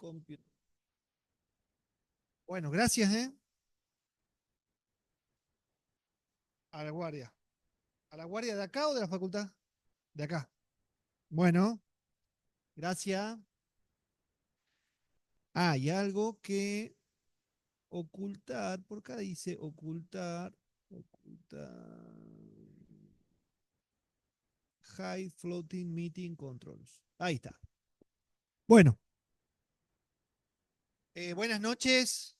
computador. Bueno, gracias, ¿eh? A la guardia. ¿A la guardia de acá o de la facultad? De acá. Bueno, gracias. Ah, hay algo que ocultar. Por acá dice ocultar. Ocultar. High Floating Meeting Controls. Ahí está. Bueno, buenas noches.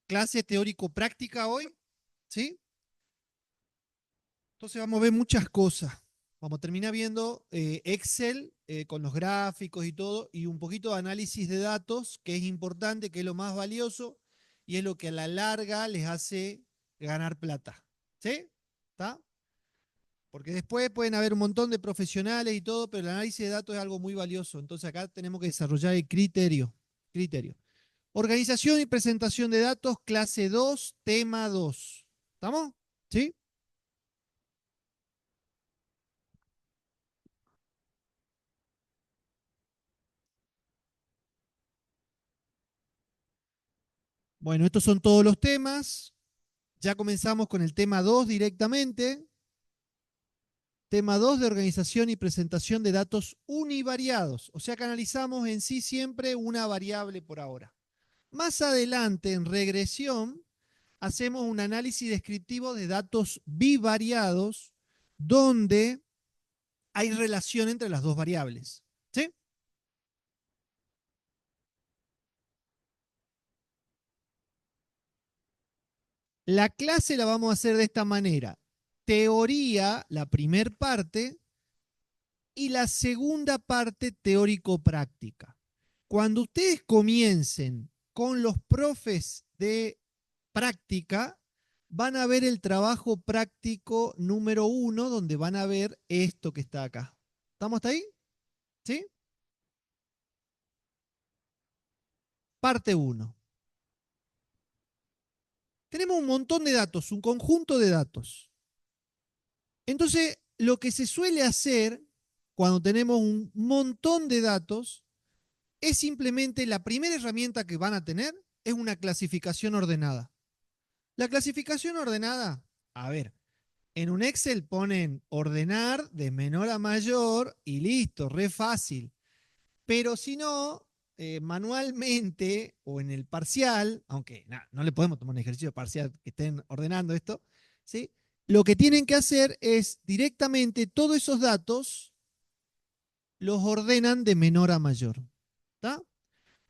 Clase teórico-práctica hoy. ¿Sí? Entonces vamos a ver muchas cosas. Vamos a terminar viendo Excel con los gráficos y todo, y un poquito de análisis de datos, que es importante, que es lo más valioso, y es lo que a la larga les hace ganar plata. ¿Sí? ¿Está? Porque después pueden haber un montón de profesionales y todo, pero el análisis de datos es algo muy valioso. Entonces acá tenemos que desarrollar el criterio. Criterio. Organización y presentación de datos, clase 2, tema 2. ¿Estamos? ¿Sí? Bueno, estos son todos los temas. Ya comenzamos con el tema 2 directamente. Tema 2 de organización y presentación de datos univariados. O sea que analizamos en sí siempre una variable por ahora. Más adelante, en regresión, hacemos un análisis descriptivo de datos bivariados donde hay relación entre las dos variables. ¿Sí? La clase la vamos a hacer de esta manera. Teoría, la primer parte, y la segunda parte teórico-práctica. Cuando ustedes comiencen con los profes de práctica, van a ver el trabajo práctico número 1, donde van a ver esto que está acá. ¿Estamos hasta ahí? ¿Sí? Parte 1. Tenemos un montón de datos, un conjunto de datos. Entonces, lo que se suele hacer cuando tenemos un montón de datos es simplemente la primera herramienta que van a tener es una clasificación ordenada. La clasificación ordenada, a ver, en un Excel ponen ordenar de menor a mayor y listo, re fácil. Pero si no, manualmente o en el parcial, aunque no le podemos tomar un ejercicio parcial que estén ordenando esto, ¿sí? Lo que tienen que hacer es directamente todos esos datos los ordenan de menor a mayor. ¿Está?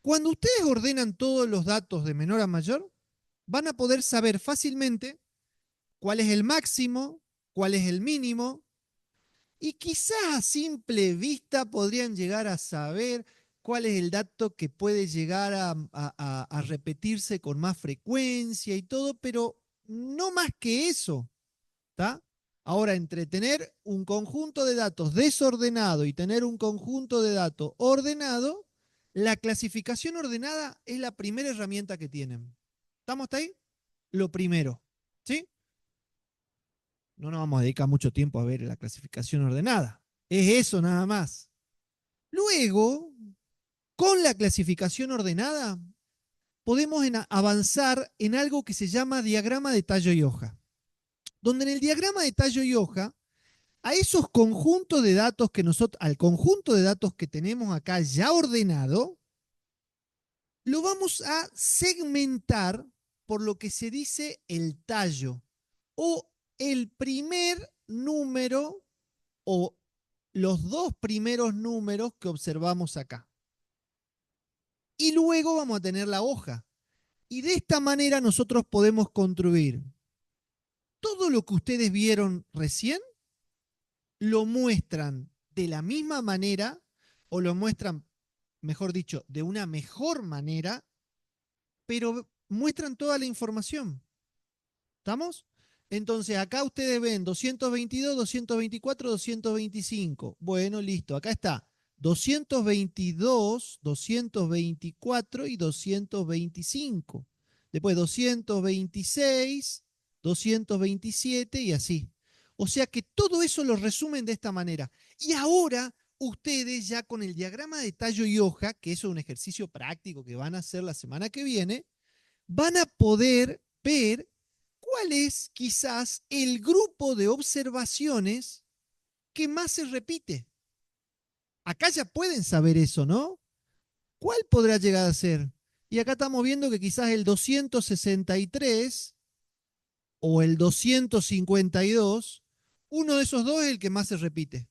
Cuando ustedes ordenan todos los datos de menor a mayor, van a poder saber fácilmente cuál es el máximo, cuál es el mínimo, y quizás a simple vista podrían llegar a saber cuál es el dato que puede llegar a repetirse con más frecuencia y todo, pero no más que eso. ¿Está? Ahora, entre tener un conjunto de datos desordenado y tener un conjunto de datos ordenado, la clasificación ordenada es la primera herramienta que tienen. ¿Estamos hasta ahí? Lo primero. ¿Sí? No nos vamos a dedicar mucho tiempo a ver la clasificación ordenada. Es eso nada más. Luego, con la clasificación ordenada, podemos avanzar en algo que se llama diagrama de tallo y hoja. Donde en el diagrama de tallo y hoja, a esos conjuntos de datos que nosotros, al conjunto de datos que tenemos acá ya ordenado, lo vamos a segmentar por lo que se dice el tallo o el primer número o los dos primeros números que observamos acá. Y luego vamos a tener la hoja. Y de esta manera nosotros podemos construir todo lo que ustedes vieron recién, lo muestran de la misma manera o lo muestran, mejor dicho, de una mejor manera, pero muestran toda la información. ¿Estamos? Entonces, acá ustedes ven 222, 224, 225. Bueno, listo. Acá está 222, 224 y 225. Después 226, 227 y así. O sea que todo eso lo resumen de esta manera. Y ahora ustedes ya con el diagrama de tallo y hoja, que eso es un ejercicio práctico que van a hacer la semana que viene, van a poder ver cuál es quizás el grupo de observaciones que más se repite. Acá ya pueden saber eso, ¿no? ¿Cuál podrá llegar a ser? Y acá estamos viendo que quizás el 263 o el 252, uno de esos dos es el que más se repite.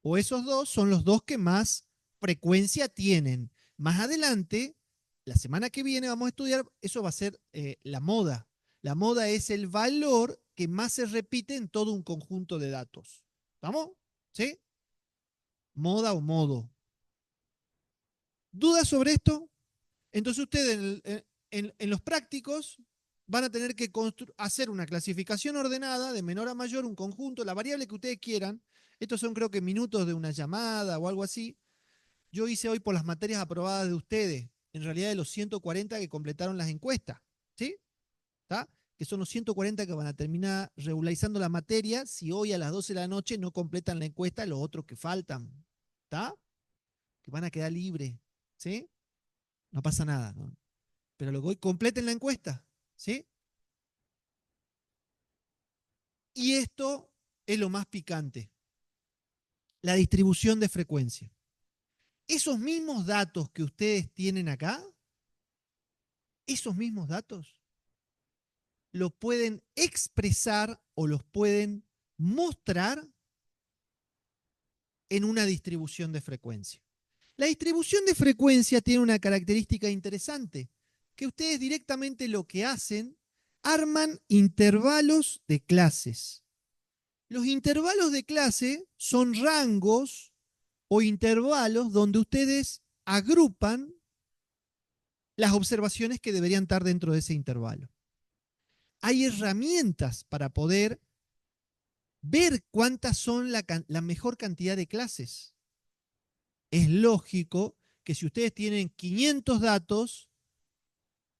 O esos dos son los dos que más frecuencia tienen. Más adelante, la semana que viene vamos a estudiar, eso va a ser la moda. La moda es el valor que más se repite en todo un conjunto de datos. ¿Estamos? ¿Sí? Moda o modo. ¿Dudas sobre esto? Entonces ustedes en los prácticos van a tener que hacer una clasificación ordenada de menor a mayor, un conjunto, la variable que ustedes quieran. Estos son creo que minutos de una llamada o algo así. Yo hice hoy por las materias aprobadas de ustedes, en realidad de los 140 que completaron las encuestas, ¿sí? ¿Está? Que son los 140 que van a terminar regularizando la materia si hoy a las 12 de la noche no completan la encuesta los otros que faltan, ¿está? Que van a quedar libres, ¿sí? No pasa nada, ¿no? Pero luego hoy completen la encuesta, ¿sí? Y esto es lo más picante, la distribución de frecuencia. Esos mismos datos que ustedes tienen acá, esos mismos datos, lo pueden expresar o los pueden mostrar en una distribución de frecuencia. La distribución de frecuencia tiene una característica interesante, que ustedes directamente lo que hacen, arman intervalos de clases. Los intervalos de clase son rangos o intervalos donde ustedes agrupan las observaciones que deberían estar dentro de ese intervalo. Hay herramientas para poder ver cuántas son la mejor cantidad de clases. Es lógico que si ustedes tienen 500 datos,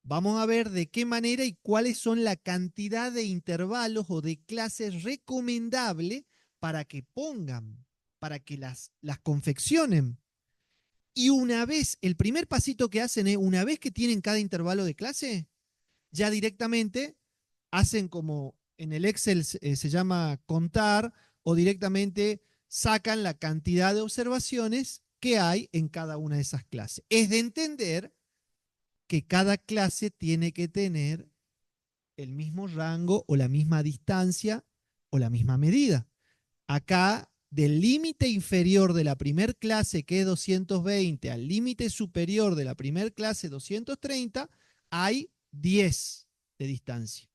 vamos a ver de qué manera y cuáles son la cantidad de intervalos o de clases recomendables para que pongan, para que las confeccionen. Y una vez, el primer pasito que hacen es, una vez que tienen cada intervalo de clase, ya directamente hacen como en el Excel se llama contar o directamente sacan la cantidad de observaciones que hay en cada una de esas clases. Es de entender que cada clase tiene que tener el mismo rango o la misma distancia o la misma medida. Acá, del límite inferior de la primer clase, que es 220, al límite superior de la primer clase, 230, hay 10 de distancia,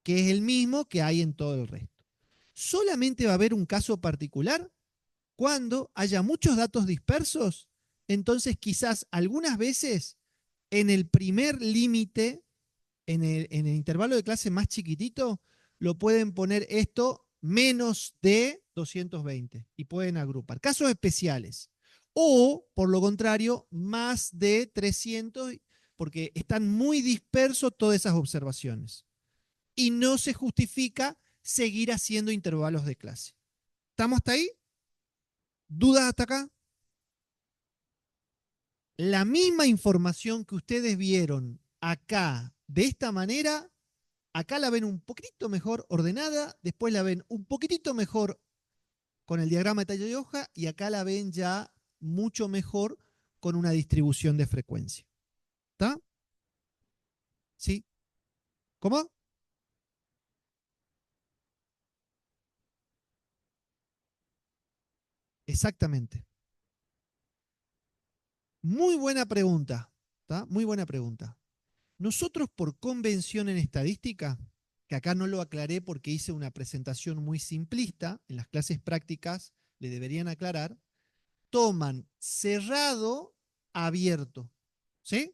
que es el mismo que hay en todo el resto. Solamente va a haber un caso particular cuando haya muchos datos dispersos. Entonces, quizás algunas veces en el primer límite, en el intervalo de clase más chiquitito, lo pueden poner esto menos de 220 y pueden agrupar. Casos especiales. O, por lo contrario, más de 300, porque están muy dispersos todas esas observaciones. Y no se justifica seguir haciendo intervalos de clase. ¿Estamos hasta ahí? ¿Dudas hasta acá? La misma información que ustedes vieron acá de esta manera, acá la ven un poquitito mejor ordenada, después la ven un poquitito mejor con el diagrama de tallo de hoja y acá la ven ya mucho mejor con una distribución de frecuencia. ¿Está? ¿Sí? ¿Cómo? Exactamente. Muy buena pregunta. ¿Está? Muy buena pregunta. Nosotros por convención en estadística, que acá no lo aclaré porque hice una presentación muy simplista, en las clases prácticas le deberían aclarar, toman cerrado, abierto. ¿Sí?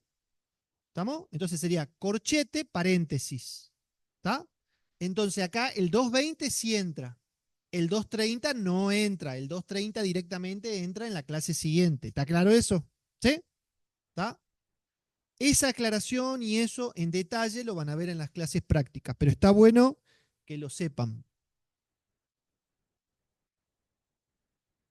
¿Estamos? Entonces sería corchete, paréntesis. ¿Está? Entonces acá el 220 sí entra. El 230 no entra. El 230 directamente entra en la clase siguiente. ¿Está claro eso? ¿Sí? ¿Está? Esa aclaración y eso en detalle lo van a ver en las clases prácticas, pero está bueno que lo sepan.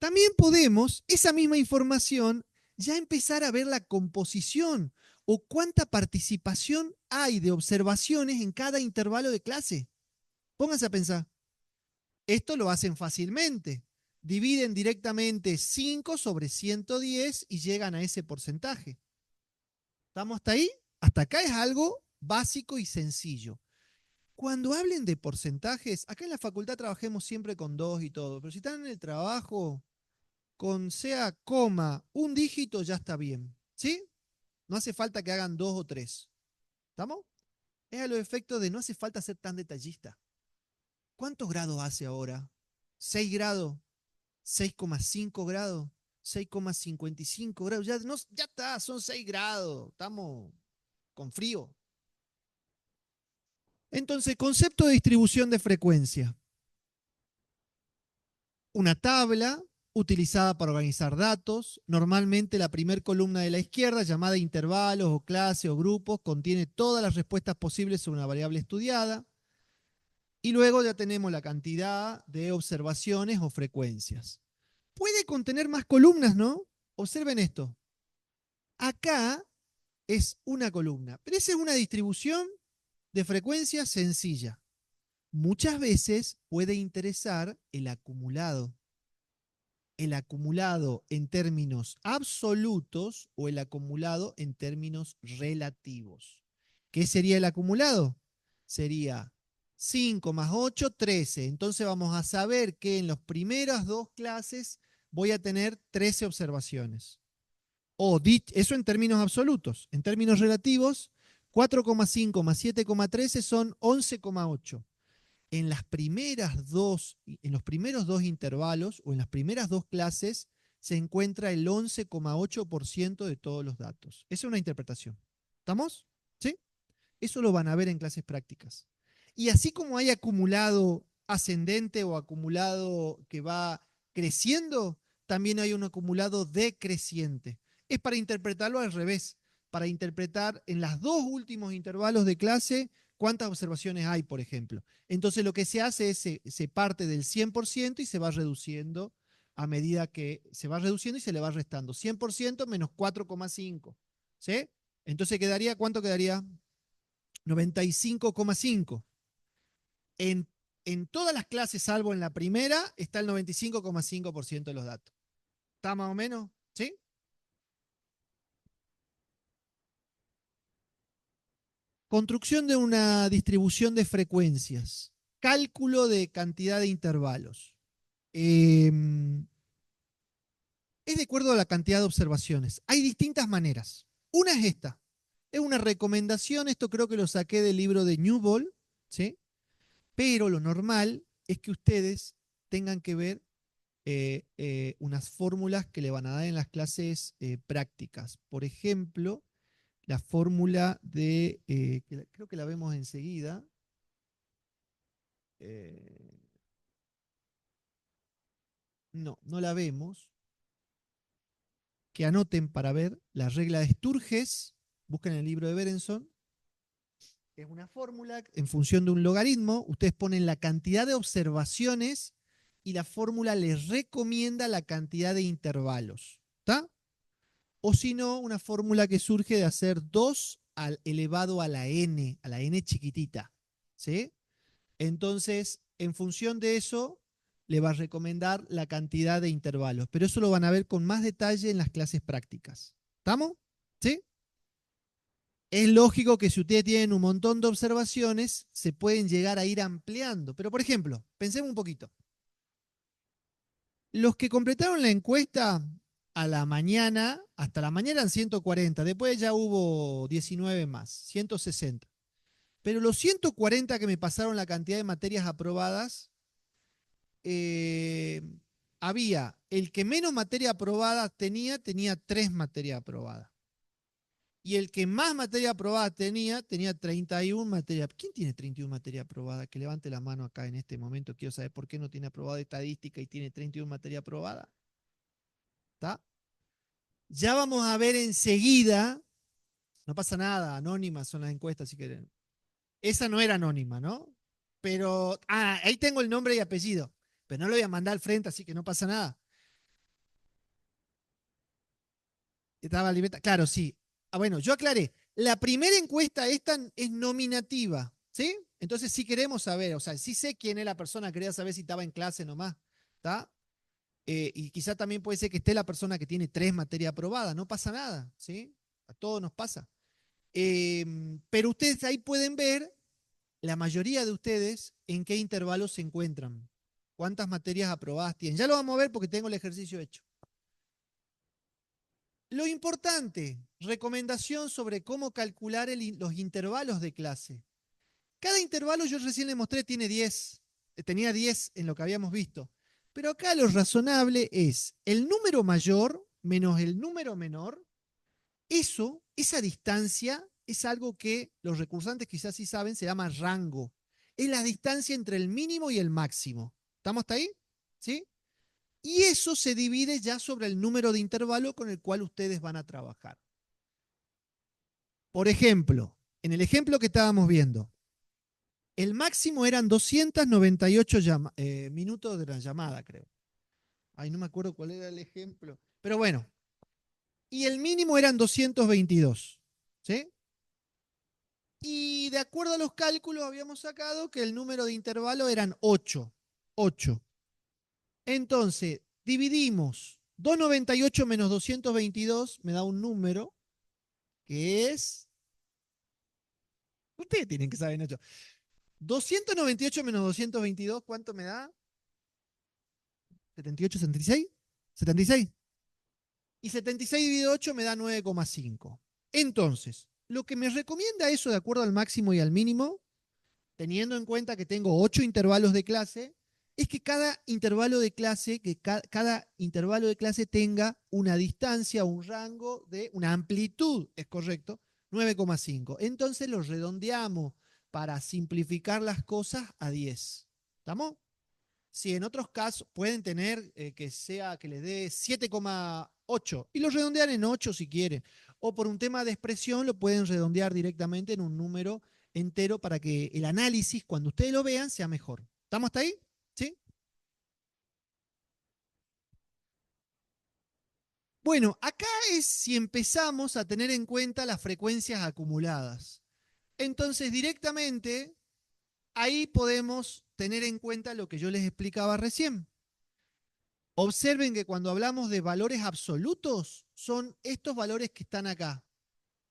También podemos, esa misma información, ya empezar a ver la composición o cuánta participación hay de observaciones en cada intervalo de clase. Pónganse a pensar. Esto lo hacen fácilmente. Dividen directamente 5 sobre 110 y llegan a ese porcentaje. ¿Estamos hasta ahí? Hasta acá es algo básico y sencillo. Cuando hablen de porcentajes, acá en la facultad trabajemos siempre con 2 y todo, pero si están en el trabajo, con sea coma, un dígito ya está bien. ¿Sí? No hace falta que hagan 2 o 3. ¿Estamos? Es a los efectos de no hace falta ser tan detallista. ¿Cuántos grados hace ahora? ¿6 grados? ¿6,5 grados? ¿6,55 grados? Ya, no, ya está, son 6 grados. Estamos con frío. Entonces, concepto de distribución de frecuencia. Una tabla utilizada para organizar datos. Normalmente la primera columna de la izquierda, llamada intervalos o clase o grupos, contiene todas las respuestas posibles sobre una variable estudiada. Y luego ya tenemos la cantidad de observaciones o frecuencias. Puede contener más columnas, ¿no? Observen esto. Acá es una columna, pero esa es una distribución de frecuencia sencilla. Muchas veces puede interesar el acumulado. El acumulado en términos absolutos o el acumulado en términos relativos. ¿Qué sería el acumulado? Sería 5 más 8, 13. Entonces vamos a saber que en las primeras dos clases voy a tener 13 observaciones. O eso en términos absolutos. En términos relativos, 4,5 más 7,13 son 11,8. En los primeros dos intervalos o en las primeras dos clases se encuentra el 11,8% de todos los datos. Esa es una interpretación. ¿Estamos? ¿Sí? Eso lo van a ver en clases prácticas. Y así como hay acumulado ascendente o acumulado que va creciendo, también hay un acumulado decreciente. Es para interpretarlo al revés, para interpretar en los dos últimos intervalos de clase cuántas observaciones hay, por ejemplo. Entonces lo que se hace es se parte del 100% y se va reduciendo a medida que se va reduciendo y se le va restando. 100% menos 4,5. ¿Sí? Entonces quedaría, ¿cuánto quedaría? 95,5. En, en todas las clases, salvo en la primera, está el 95,5% de los datos. ¿Está más o menos? ¿Sí? Construcción de una distribución de frecuencias. Cálculo de cantidad de intervalos. Eh, es de acuerdo a la cantidad de observaciones. Hay distintas maneras. Una es esta. Es una recomendación, esto creo que lo saqué del libro de Newbold, ¿sí? Pero lo normal es que ustedes tengan que ver unas fórmulas que le van a dar en las clases prácticas. Por ejemplo, la fórmula de, creo que la vemos enseguida. eh, no, no la vemos. Que anoten para ver la regla de Sturges. Busquen el libro de Berenson. Es una fórmula en función de un logaritmo. Ustedes ponen la cantidad de observaciones y la fórmula les recomienda la cantidad de intervalos. ¿Está? O si no, una fórmula que surge de hacer 2 al elevado a la n chiquitita. ¿Sí? Entonces, en función de eso, le va a recomendar la cantidad de intervalos. Pero eso lo van a ver con más detalle en las clases prácticas. ¿Estamos? ¿Sí? Es lógico que si ustedes tienen un montón de observaciones, se pueden llegar a ir ampliando. Pero, por ejemplo, pensemos un poquito. Los que completaron la encuesta a la mañana, hasta la mañana eran 140, después ya hubo 19 más, 160. Pero los 140 que me pasaron la cantidad de materias aprobadas, eh, había el que menos materia aprobada tenía 3 materias aprobadas. Y el que más materia aprobada tenía 31 materias. ¿Quién tiene 31 materias aprobadas? Que levante la mano acá en este momento. Quiero saber por qué no tiene aprobada estadística y tiene 31 materias aprobadas. ¿Está? Ya vamos a ver enseguida, no pasa nada, anónimas son las encuestas si quieren. Esa no era anónima, ¿no? Pero, ahí tengo el nombre y apellido, pero no lo voy a mandar al frente, así que no pasa nada. Estaba libreta. Claro, sí. Ah, bueno, yo aclaré. La primera encuesta esta es nominativa, ¿sí? Entonces sí queremos saber, o sea, sí sé quién es la persona, quería saber si estaba en clase nomás, ¿está? Y quizá también puede ser que esté la persona que tiene 3 materias aprobadas, no pasa nada, ¿sí? A todos nos pasa. Pero ustedes ahí pueden ver, la mayoría de ustedes, en qué intervalos se encuentran, cuántas materias aprobadas tienen. Ya lo vamos a ver porque tengo el ejercicio hecho. Lo importante, recomendación sobre cómo calcular los intervalos de clase. Cada intervalo, yo recién le mostré, tiene 10. Tenía 10 en lo que habíamos visto. Pero acá lo razonable es el número mayor menos el número menor. Esa distancia es algo que los recursantes quizás sí saben, se llama rango. Es la distancia entre el mínimo y el máximo. ¿Estamos hasta ahí? ¿Sí? Y eso se divide ya sobre el número de intervalo con el cual ustedes van a trabajar. Por ejemplo, en el ejemplo que estábamos viendo, el máximo eran 298 minutos de la llamada, creo. Ay, no me acuerdo cuál era el ejemplo. Pero bueno, y el mínimo eran 222. ¿Sí? Y de acuerdo a los cálculos habíamos sacado que el número de intervalo eran 8. 8. Entonces, dividimos 298 menos 222, me da un número que es... Ustedes tienen que saber, Nacho. 298 menos 222, ¿cuánto me da? 78, 76. 76. Y 76 dividido 8 me da 9,5. Entonces, lo que me recomienda eso de acuerdo al máximo y al mínimo, teniendo en cuenta que tengo 8 intervalos de clase, es que cada intervalo de clase, cada intervalo de clase tenga una distancia, un rango de una amplitud, es correcto, 9,5. Entonces lo redondeamos para simplificar las cosas a 10. ¿Estamos? Si en otros casos pueden tener que sea que les dé 7,8 y lo redondean en 8 si quieren. O por un tema de expresión lo pueden redondear directamente en un número entero para que el análisis, cuando ustedes lo vean, sea mejor. ¿Estamos hasta ahí? ¿Sí? Bueno, acá es si empezamos a tener en cuenta las frecuencias acumuladas. Entonces, directamente, ahí podemos tener en cuenta lo que yo les explicaba recién. Observen que cuando hablamos de valores absolutos, son estos valores que están acá.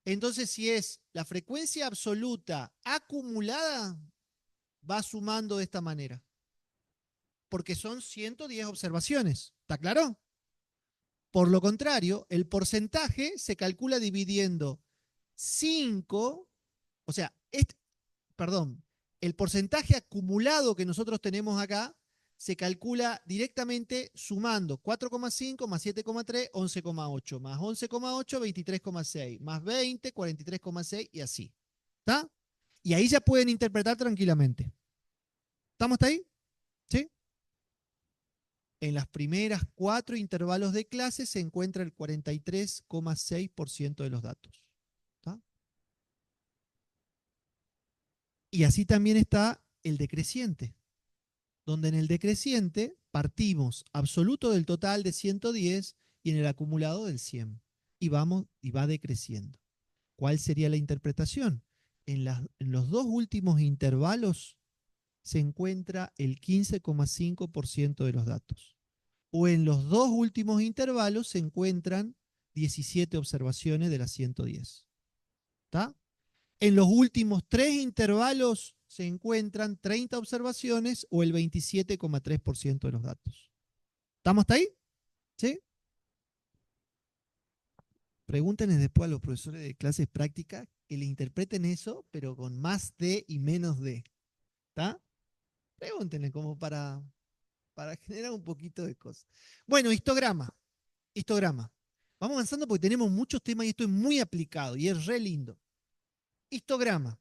Entonces, si es la frecuencia absoluta acumulada, va sumando de esta manera, porque son 110 observaciones. ¿Está claro? Por lo contrario, el porcentaje se calcula dividiendo 5, o sea, perdón, el porcentaje acumulado que nosotros tenemos acá se calcula directamente sumando 4,5 más 7,3, 11,8, más 11,8, 23,6, más 20, 43,6 y así. ¿Está? Y ahí ya pueden interpretar tranquilamente. ¿Estamos hasta ahí? ¿Sí? En las primeras 4 intervalos de clase se encuentra el 43,6% de los datos. ¿Está? Y así también está el decreciente, donde en el decreciente partimos absoluto del total de 110 y en el acumulado del 100. Y va decreciendo. ¿Cuál sería la interpretación? En los dos últimos intervalos se encuentra el 15,5% de los datos. O en los dos últimos intervalos se encuentran 17 observaciones de las 110. ¿Está? En los últimos 3 intervalos se encuentran 30 observaciones o el 27,3% de los datos. ¿Estamos hasta ahí? ¿Sí? Pregúntenles después a los profesores de clases prácticas que le interpreten eso, pero con más de y menos de. ¿Está? Pregúntenle como para generar un poquito de cosas. Bueno, histograma. Histograma. Vamos avanzando porque tenemos muchos temas y esto es muy aplicado y es re lindo. Histograma.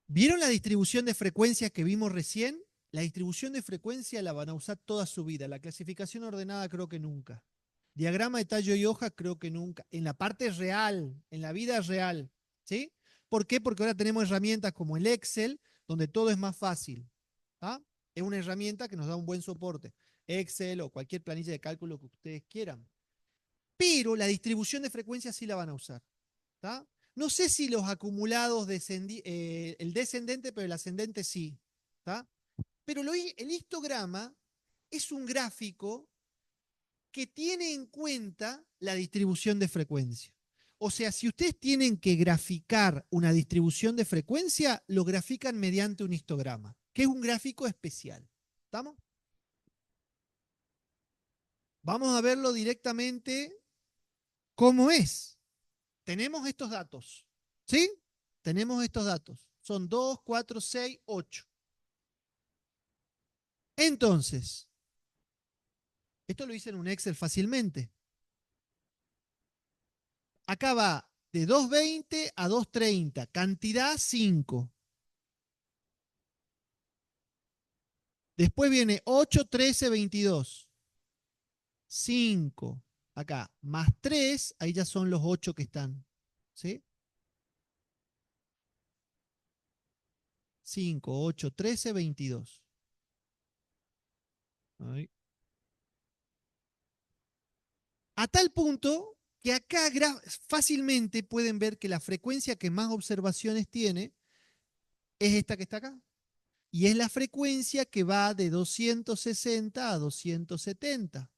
¿Vieron la distribución de frecuencias que vimos recién? La distribución de frecuencia la van a usar toda su vida. La clasificación ordenada creo que nunca. Diagrama de tallo y hoja creo que nunca. En la parte real, en la vida real. ¿Sí? ¿Por qué? Porque ahora tenemos herramientas como el Excel, donde todo es más fácil. ¿Ah? Es una herramienta que nos da un buen soporte. Excel o cualquier planilla de cálculo que ustedes quieran. pero la distribución de frecuencia sí la van a usar. ¿Tá? No sé si los acumulados, el descendente, pero el ascendente sí. ¿Tá? Pero el histograma es un gráfico que tiene en cuenta la distribución de frecuencia. O sea, si ustedes tienen que graficar una distribución de frecuencia, lo grafican mediante un histograma, que es un gráfico especial. ¿Estamos? Vamos a verlo directamente cómo es. Tenemos estos datos. ¿Sí? Tenemos estos datos. Son 2, 4, 6, 8. Entonces, esto lo hice en un Excel fácilmente. Acá va de 220 a 230, cantidad 5. Después viene 8, 13, 22. 5, acá, más 3, ahí ya son los 8 que están. ¿Sí? 5, 8, 13, 22. Ahí. A tal punto que acá fácilmente pueden ver que la frecuencia que más observaciones tiene es esta que está acá. Y es la frecuencia que va de 260 a 270.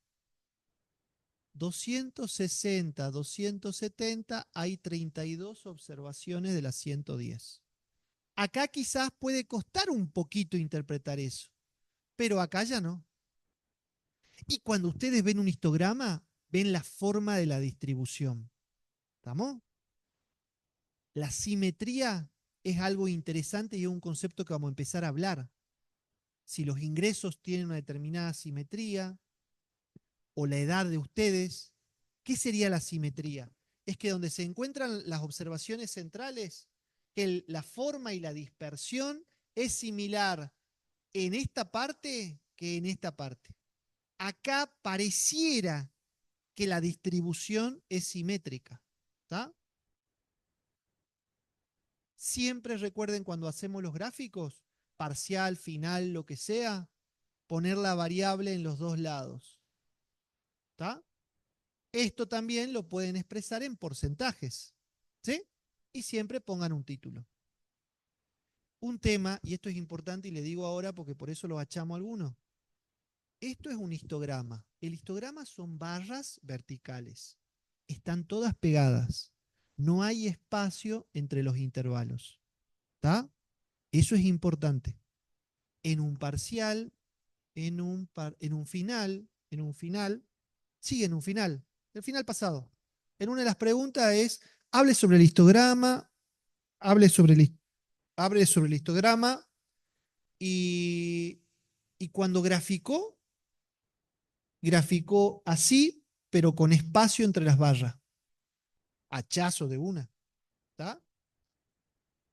260, 270, hay 32 observaciones de las 110. Acá quizás puede costar un poquito interpretar eso, pero acá ya no. Y cuando ustedes ven un histograma, ven la forma de la distribución. ¿Estamos? La simetría es algo interesante y es un concepto que vamos a empezar a hablar. Si los ingresos tienen una determinada simetría o la edad de ustedes, ¿qué sería la simetría? Es que donde se encuentran las observaciones centrales, que la forma y la dispersión es similar en esta parte que en esta parte. Acá pareciera que la distribución es simétrica. ¿Está? Siempre recuerden cuando hacemos los gráficos, parcial, final, lo que sea, poner la variable en los dos lados. ¿Está? Esto también lo pueden expresar en porcentajes. ¿Sí? Y siempre pongan un título. Un tema, y esto es importante y le digo ahora porque por eso lo achamos a algunos. Esto es un histograma. El histograma son barras verticales. Están todas pegadas. No hay espacio entre los intervalos. ¿Está? Eso es importante. En un parcial, en un final, sí, en un final, el final pasado. En una de las preguntas es, hable sobre el histograma, hable sobre hable sobre el histograma y, y cuando graficó así, pero con espacio entre las barras. Hachazo de una, ¿está?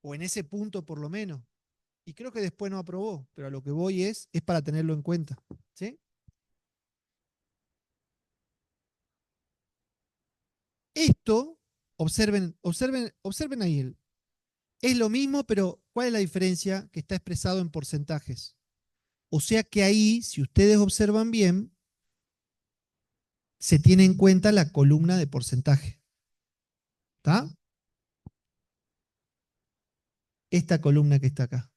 O en ese punto por lo menos. Y creo que después no aprobó, pero a lo que voy es para tenerlo en cuenta. ¿Sí? Esto, observen ahí, es lo mismo, pero ¿cuál es la diferencia? Que está expresado en porcentajes. O sea que ahí, si ustedes observan bien, se tiene en cuenta la columna de porcentaje. ¿Está? Esta columna que está acá.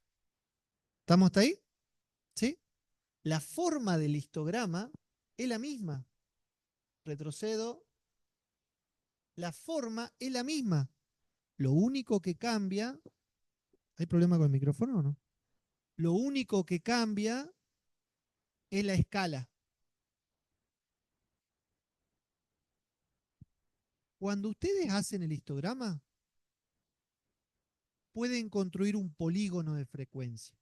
¿Estamos hasta ahí? ¿Sí? La forma del histograma es la misma. Retrocedo. La forma es la misma. Lo único que cambia. ¿Hay problema con el micrófono o no? Lo único que cambia es la escala. Cuando ustedes hacen el histograma, pueden construir un polígono de frecuencia.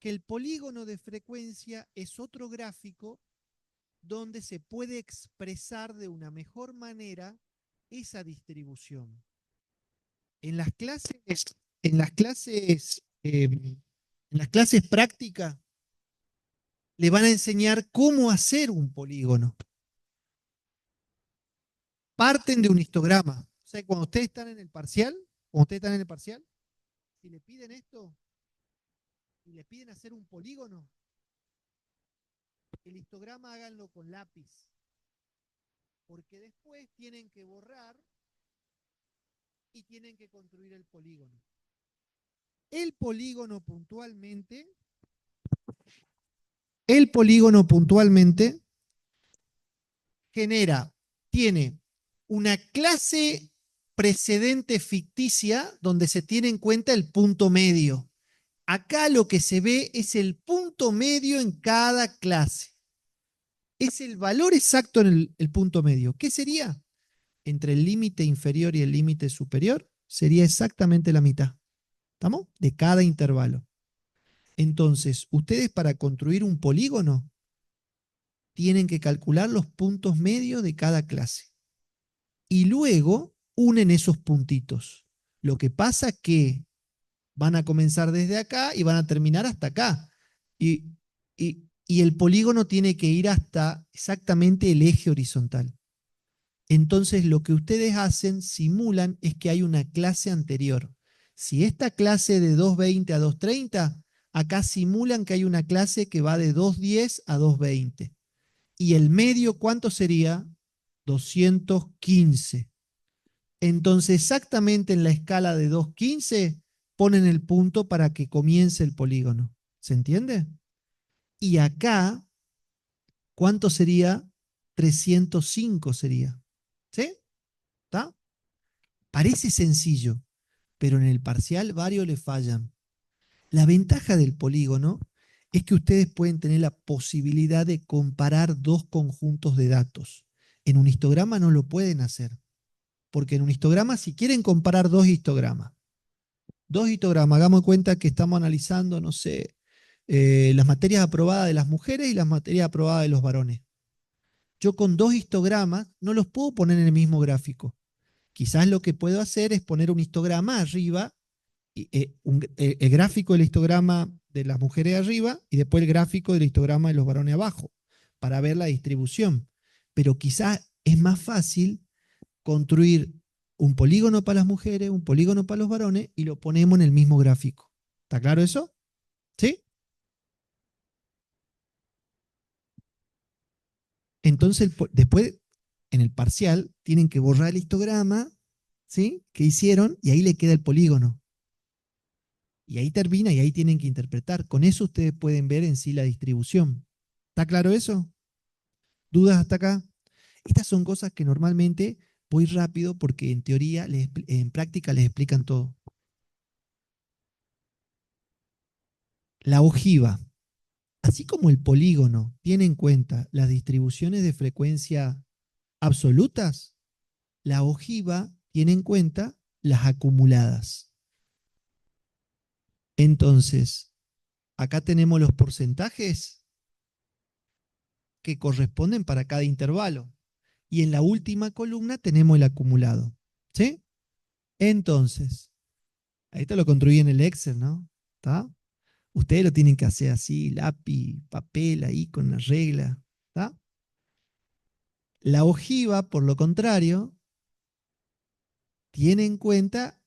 Que el polígono de frecuencia es otro gráfico donde se puede expresar de una mejor manera esa distribución. En las clases, en las clases, en las clases prácticas, le van a enseñar cómo hacer un polígono. Parten de un histograma. O sea, cuando ustedes están en el parcial, si le piden esto y le piden hacer un polígono, el histograma háganlo con lápiz. porque después tienen que borrar y tienen que construir el polígono. El polígono puntualmente, el polígono puntualmente tiene una clase precedente ficticia donde se tiene en cuenta el punto medio. Acá lo que se ve es el punto medio en cada clase. Es el valor exacto en el punto medio. ¿Qué sería? Entre el límite inferior y el límite superior sería exactamente la mitad. ¿Estamos? De cada intervalo. Entonces, ustedes para construir un polígono tienen que calcular los puntos medios de cada clase. Y luego unen esos puntitos. Lo que pasa es que van a comenzar desde acá y van a terminar hasta acá. Y el polígono tiene que ir hasta exactamente el eje horizontal. Entonces lo que ustedes hacen, simulan, es que hay una clase anterior. Si esta clase de 220 a 230, acá simulan que hay una clase que va de 210 a 220. Y el medio, ¿cuánto sería? 215. Entonces, exactamente en la escala de 215, ponen el punto para que comience el polígono. ¿Se entiende? Y acá, ¿cuánto sería? 305 sería. ¿Sí? ¿Está? Parece sencillo, pero en el parcial varios le fallan. La ventaja del polígono es que ustedes pueden tener la posibilidad de comparar dos conjuntos de datos. En un histograma no lo pueden hacer, porque en un histograma, si quieren comparar dos histogramas, hagamos cuenta que estamos analizando, no sé, las materias aprobadas de las mujeres y las materias aprobadas de los varones. Yo con dos histogramas no los puedo poner en el mismo gráfico. Quizás lo que puedo hacer es poner un histograma arriba, el gráfico del histograma de las mujeres arriba y después el gráfico del histograma de los varones abajo, para ver la distribución. Pero quizás es más fácil construir un polígono para las mujeres, un polígono para los varones y lo ponemos en el mismo gráfico. ¿Está claro eso? ¿Sí? Entonces, después, en el parcial, tienen que borrar el histograma, ¿sí? Que hicieron y ahí le queda el polígono. Y ahí termina y ahí tienen que interpretar. Con eso ustedes pueden ver en sí la distribución. ¿Está claro eso? ¿Dudas hasta acá? Estas son cosas que normalmente voy rápido porque en teoría, en práctica les explican todo. La ojiva. Así como el polígono tiene en cuenta las distribuciones de frecuencia absolutas, la ojiva tiene en cuenta las acumuladas. Entonces, acá tenemos los porcentajes que corresponden para cada intervalo. Y en la última columna tenemos el acumulado. ¿Sí? Entonces, ahí te lo construí en el Excel, ¿no? ¿Está? Ustedes lo tienen que hacer así, lápiz, papel, ahí con la regla. ¿Está? La ojiva, por lo contrario, tiene en cuenta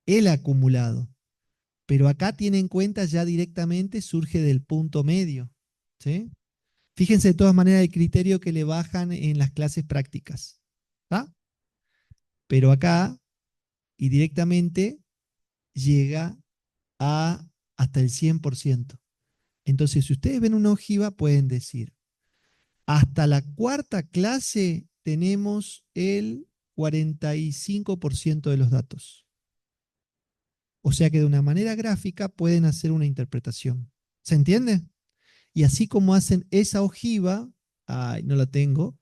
el acumulado. Pero acá tiene en cuenta ya directamente surge del punto medio. ¿Sí? Fíjense de todas maneras el criterio que le bajan en las clases prácticas. ¿Está? Pero acá y directamente llega a hasta el 100%. Entonces, si ustedes ven una ojiva, pueden decir, hasta la cuarta clase tenemos el 45% de los datos. O sea que de una manera gráfica pueden hacer una interpretación. ¿Se entiende? Y así como hacen esa ojiva, ay, no la tengo,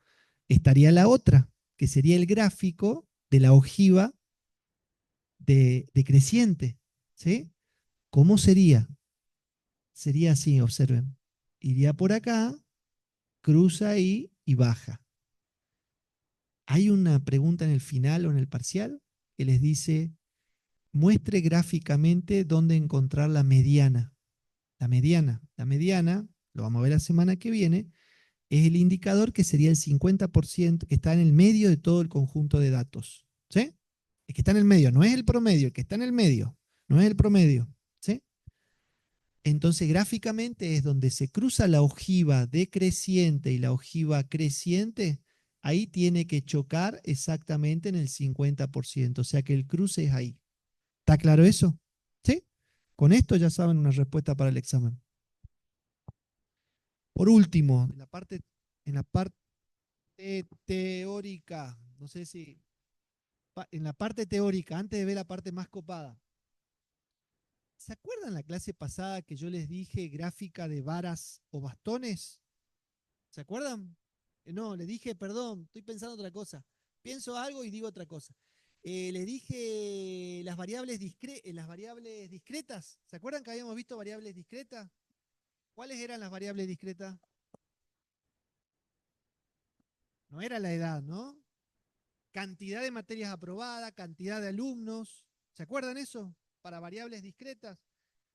estaría la otra, que sería el gráfico de la ojiva de creciente. ¿Sí? ¿Cómo sería? Sería así, observen. Iría por acá, cruza ahí y baja. Hay una pregunta en el final o en el parcial que les dice, muestre gráficamente dónde encontrar la mediana. La mediana, lo vamos a ver la semana que viene, es el indicador que sería el 50%, que está en el medio de todo el conjunto de datos. ¿Sí? El que está en el medio, no es el promedio, el que está en el medio, no es el promedio. ¿Sí? Entonces, gráficamente es donde se cruza la ojiva decreciente y la ojiva creciente, ahí tiene que chocar exactamente en el 50%. O sea que el cruce es ahí. ¿Está claro eso? ¿Sí? Con esto ya saben una respuesta para el examen. Por último, en la parte teórica, no sé si, en la parte teórica, antes de ver la parte más copada, ¿se acuerdan la clase pasada que yo les dije gráfica de varas o bastones? ¿Se acuerdan? No, les dije, perdón, estoy pensando otra cosa. Pienso algo y digo otra cosa. Les dije las variables discretas. ¿Se acuerdan que habíamos visto variables discretas? ¿Cuáles eran las variables discretas? No era la edad, ¿no? Cantidad de materias aprobadas, cantidad de alumnos. ¿Se acuerdan eso? Para variables discretas,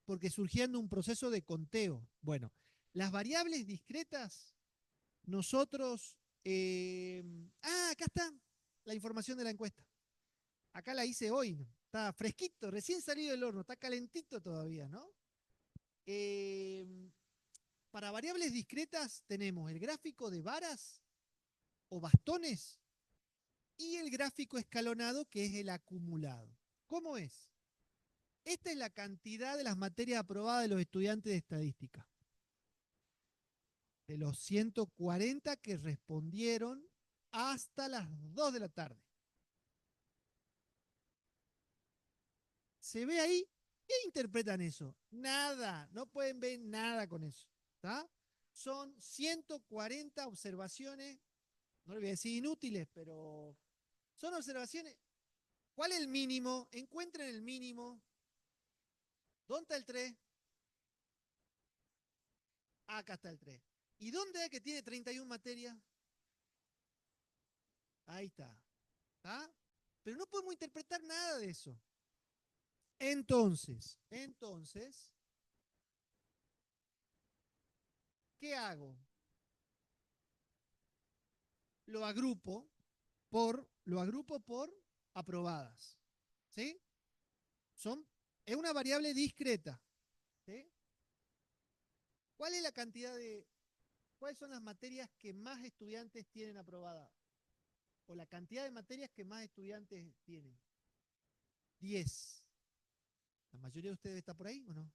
porque surgiendo un proceso de conteo. Bueno, las variables discretas, nosotros... acá está la información de la encuesta. Acá la hice hoy, ¿no? Está fresquito, recién salido del horno, está calentito todavía, ¿no? Eh, para variables discretas tenemos el gráfico de varas o bastones y el gráfico escalonado, que es el acumulado. ¿Cómo es? Esta es la cantidad de las materias aprobadas de los estudiantes de estadística. De los 140 que respondieron hasta las 2 de la tarde. ¿Se ve ahí? ¿Qué interpretan eso? Nada, no pueden ver nada con eso. ¿Está? Son 140 observaciones, no le voy a decir inútiles, pero son observaciones. ¿Cuál es el mínimo? Encuentren el mínimo. ¿Dónde está el 3? Acá está el 3. ¿Y dónde es que tiene 31 materias? Ahí está. ¿Está? Pero no podemos interpretar nada de eso. Entonces, ¿qué hago? Lo agrupo por aprobadas. ¿Sí? Son, es una variable discreta. ¿Sí? ¿Cuál es la cantidad de, cuáles son las materias que más estudiantes tienen aprobadas? O la cantidad de materias que más estudiantes tienen. 10. ¿La mayoría de ustedes está por ahí o no?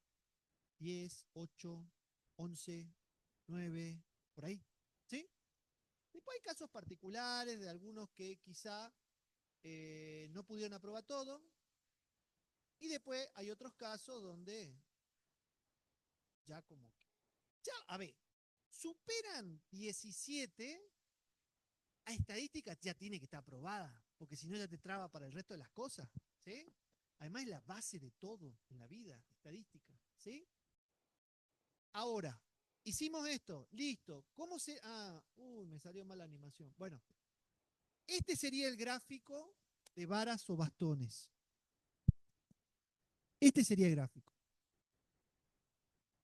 10, 8, 11, 9, por ahí. ¿Sí? Después hay casos particulares de algunos que quizá no pudieron aprobar todo. Y después hay otros casos donde ya como que, ya, a ver, superan 17, a estadística ya tiene que estar aprobada, porque si no ya te traba para el resto de las cosas, ¿sí? Además es la base de todo en la vida, estadística, ¿sí? Ahora, hicimos esto, listo. ¿Cómo se...? Me salió mal la animación. Bueno, este sería el gráfico de varas o bastones. Este sería el gráfico.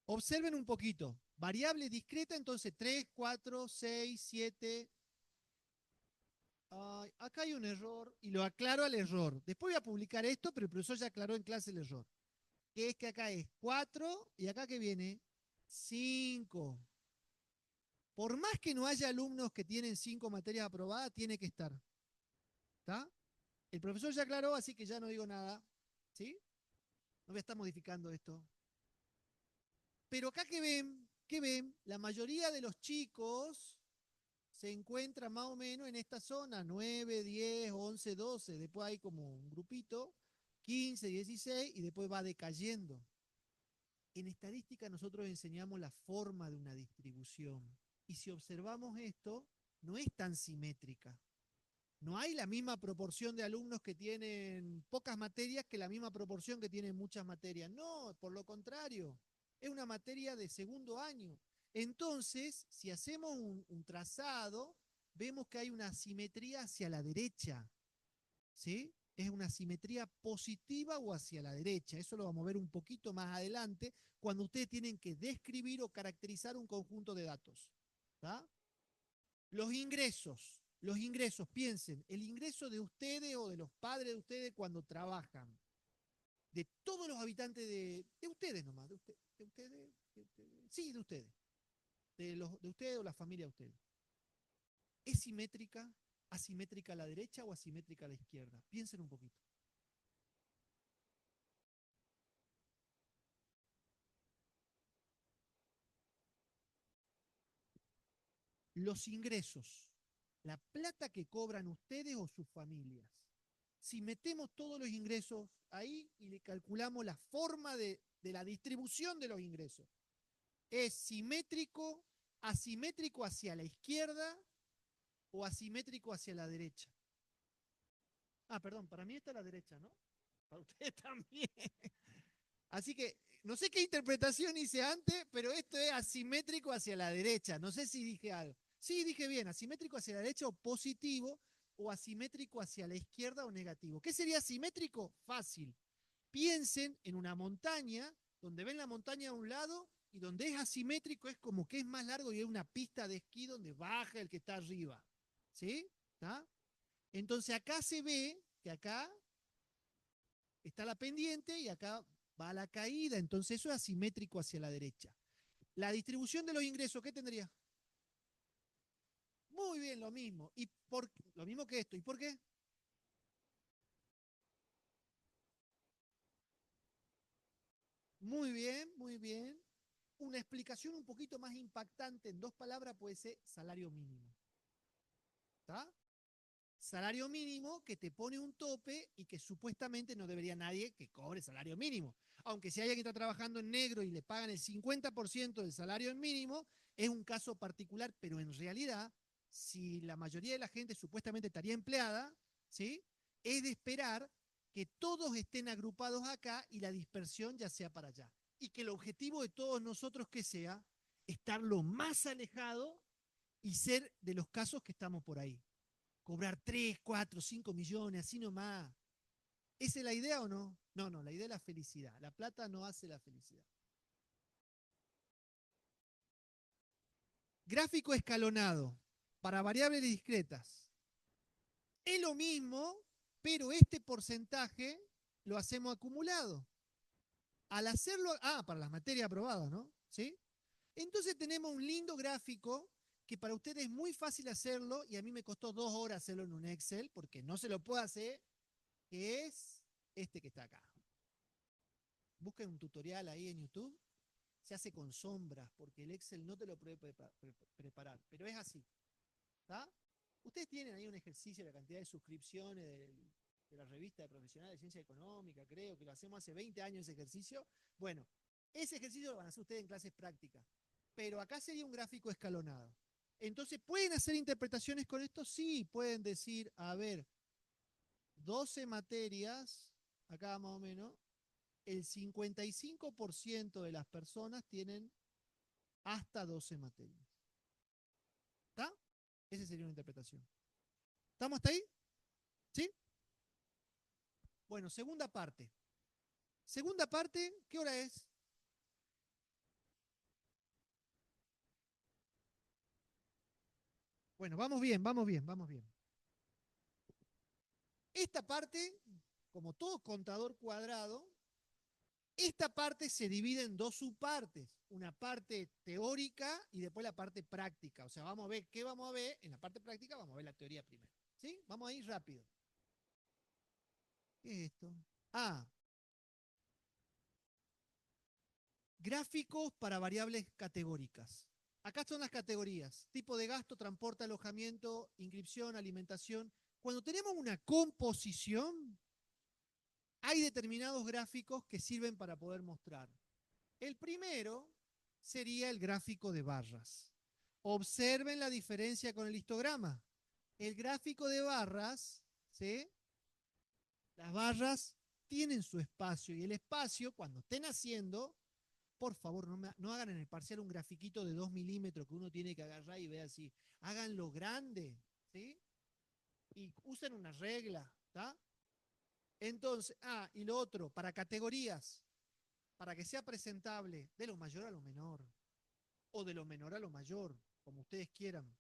Observen un poquito. Variable discreta, entonces 3, 4, 6, 7. Acá hay un error y lo aclaro al error. Después voy a publicar esto, pero el profesor ya aclaró en clase el error. Que es que acá es 4 y acá que viene 5. Por más que no haya alumnos que tienen 5 materias aprobadas, tiene que estar. ¿Está? El profesor ya aclaró, así que ya no digo nada. ¿Sí? No voy a estar modificando esto. Pero acá que ven, la mayoría de los chicos se encuentran más o menos en esta zona, 9, 10, 11, 12. Después hay como un grupito, 15, 16, y después va decayendo. En estadística nosotros enseñamos la forma de una distribución. Y si observamos esto, no es tan simétrica. No hay la misma proporción de alumnos que tienen pocas materias que la misma proporción que tienen muchas materias. No, por lo contrario, es una materia de segundo año. Entonces, si hacemos un trazado, vemos que hay una simetría hacia la derecha. ¿Sí? Es una simetría positiva o hacia la derecha. Eso lo vamos a ver un poquito más adelante, cuando ustedes tienen que describir o caracterizar un conjunto de datos. ¿Tá? Los ingresos, piensen, el ingreso de ustedes o de los padres de ustedes cuando trabajan, de todos los habitantes de ustedes nomás, de ustedes, sí, de ustedes, de ustedes o la familia de ustedes. ¿Es simétrica, asimétrica a la derecha o asimétrica a la izquierda? Piensen un poquito. Los ingresos, la plata que cobran ustedes o sus familias. Si metemos todos los ingresos ahí y le calculamos la forma de la distribución de los ingresos, ¿es simétrico, asimétrico hacia la izquierda o asimétrico hacia la derecha? Ah, perdón, para mí está a la derecha, ¿no? Para ustedes también. Así que no sé qué interpretación hice antes, pero esto es asimétrico hacia la derecha. No sé si dije algo. Sí, dije bien, asimétrico hacia la derecha o positivo, o asimétrico hacia la izquierda o negativo. ¿Qué sería asimétrico? Fácil. Piensen en una montaña, donde ven la montaña a un lado y donde es asimétrico es como que es más largo y hay una pista de esquí donde baja el que está arriba. ¿Sí? ¿Está? Entonces acá se ve que acá está la pendiente y acá va la caída, entonces eso es asimétrico hacia la derecha. La distribución de los ingresos, ¿qué tendría? Muy bien, lo mismo. Lo mismo que esto. ¿Y por qué? Muy bien, muy bien. Una explicación un poquito más impactante en dos palabras puede ser salario mínimo. ¿Está? Salario mínimo que te pone un tope y que supuestamente no debería nadie que cobre salario mínimo. Aunque si hay alguien que está trabajando en negro y le pagan el 50% del salario mínimo, es un caso particular, pero en realidad, si la mayoría de la gente supuestamente estaría empleada, ¿sí? Es de esperar que todos estén agrupados acá y la dispersión ya sea para allá. Y que el objetivo de todos nosotros que sea estar lo más alejado y ser de los casos que estamos por ahí cobrar 3, 4, 5 millones, así nomás. ¿Esa es la idea o no? No, no, la idea es la felicidad. La plata no hace la felicidad. Gráfico escalonado para variables discretas. Es lo mismo, pero este porcentaje lo hacemos acumulado. Al hacerlo, para las materias aprobadas, ¿no? ¿Sí? Entonces tenemos un lindo gráfico que para ustedes es muy fácil hacerlo y a mí me costó 2 horas hacerlo en un Excel porque no se lo puedo hacer, que es este que está acá. Busquen un tutorial ahí en YouTube, se hace con sombras, porque el Excel no te lo puede preparar, pero es así. ¿Está? Ustedes tienen ahí un ejercicio de la cantidad de suscripciones de la revista de profesionales de ciencia económica, creo que lo hacemos hace 20 años ese ejercicio. Bueno, ese ejercicio lo van a hacer ustedes en clases prácticas, pero acá sería un gráfico escalonado. Entonces, ¿pueden hacer interpretaciones con esto? Sí, pueden decir, a ver, 12 materias, acá más o menos, el 55% de las personas tienen hasta 12 materias. ¿Está? Esa sería una interpretación. ¿Estamos hasta ahí? ¿Sí? Bueno, segunda parte. Segunda parte, ¿qué hora es? Bueno, vamos bien, vamos bien, vamos bien. Esta parte, como todo contador cuadrado, esta parte se divide en dos subpartes, una parte teórica y después la parte práctica. O sea, vamos a ver qué vamos a ver. En la parte práctica vamos a ver la teoría primero. ¿Sí? Vamos a ir rápido. ¿Qué es esto? Ah, gráficos para variables categóricas. Acá son las categorías. Tipo de gasto, transporte, alojamiento, inscripción, alimentación. Cuando tenemos una composición, hay determinados gráficos que sirven para poder mostrar. El primero sería el gráfico de barras. Observen la diferencia con el histograma. El gráfico de barras, ¿sí? Las barras tienen su espacio y el espacio, cuando estén haciendo, por favor, no hagan en el parcial un grafiquito de 2 milímetros que uno tiene que agarrar y ver así. Háganlo grande, ¿sí? Y usen una regla, ¿está? Entonces, y lo otro, para categorías, para que sea presentable, de lo mayor a lo menor, o de lo menor a lo mayor, como ustedes quieran,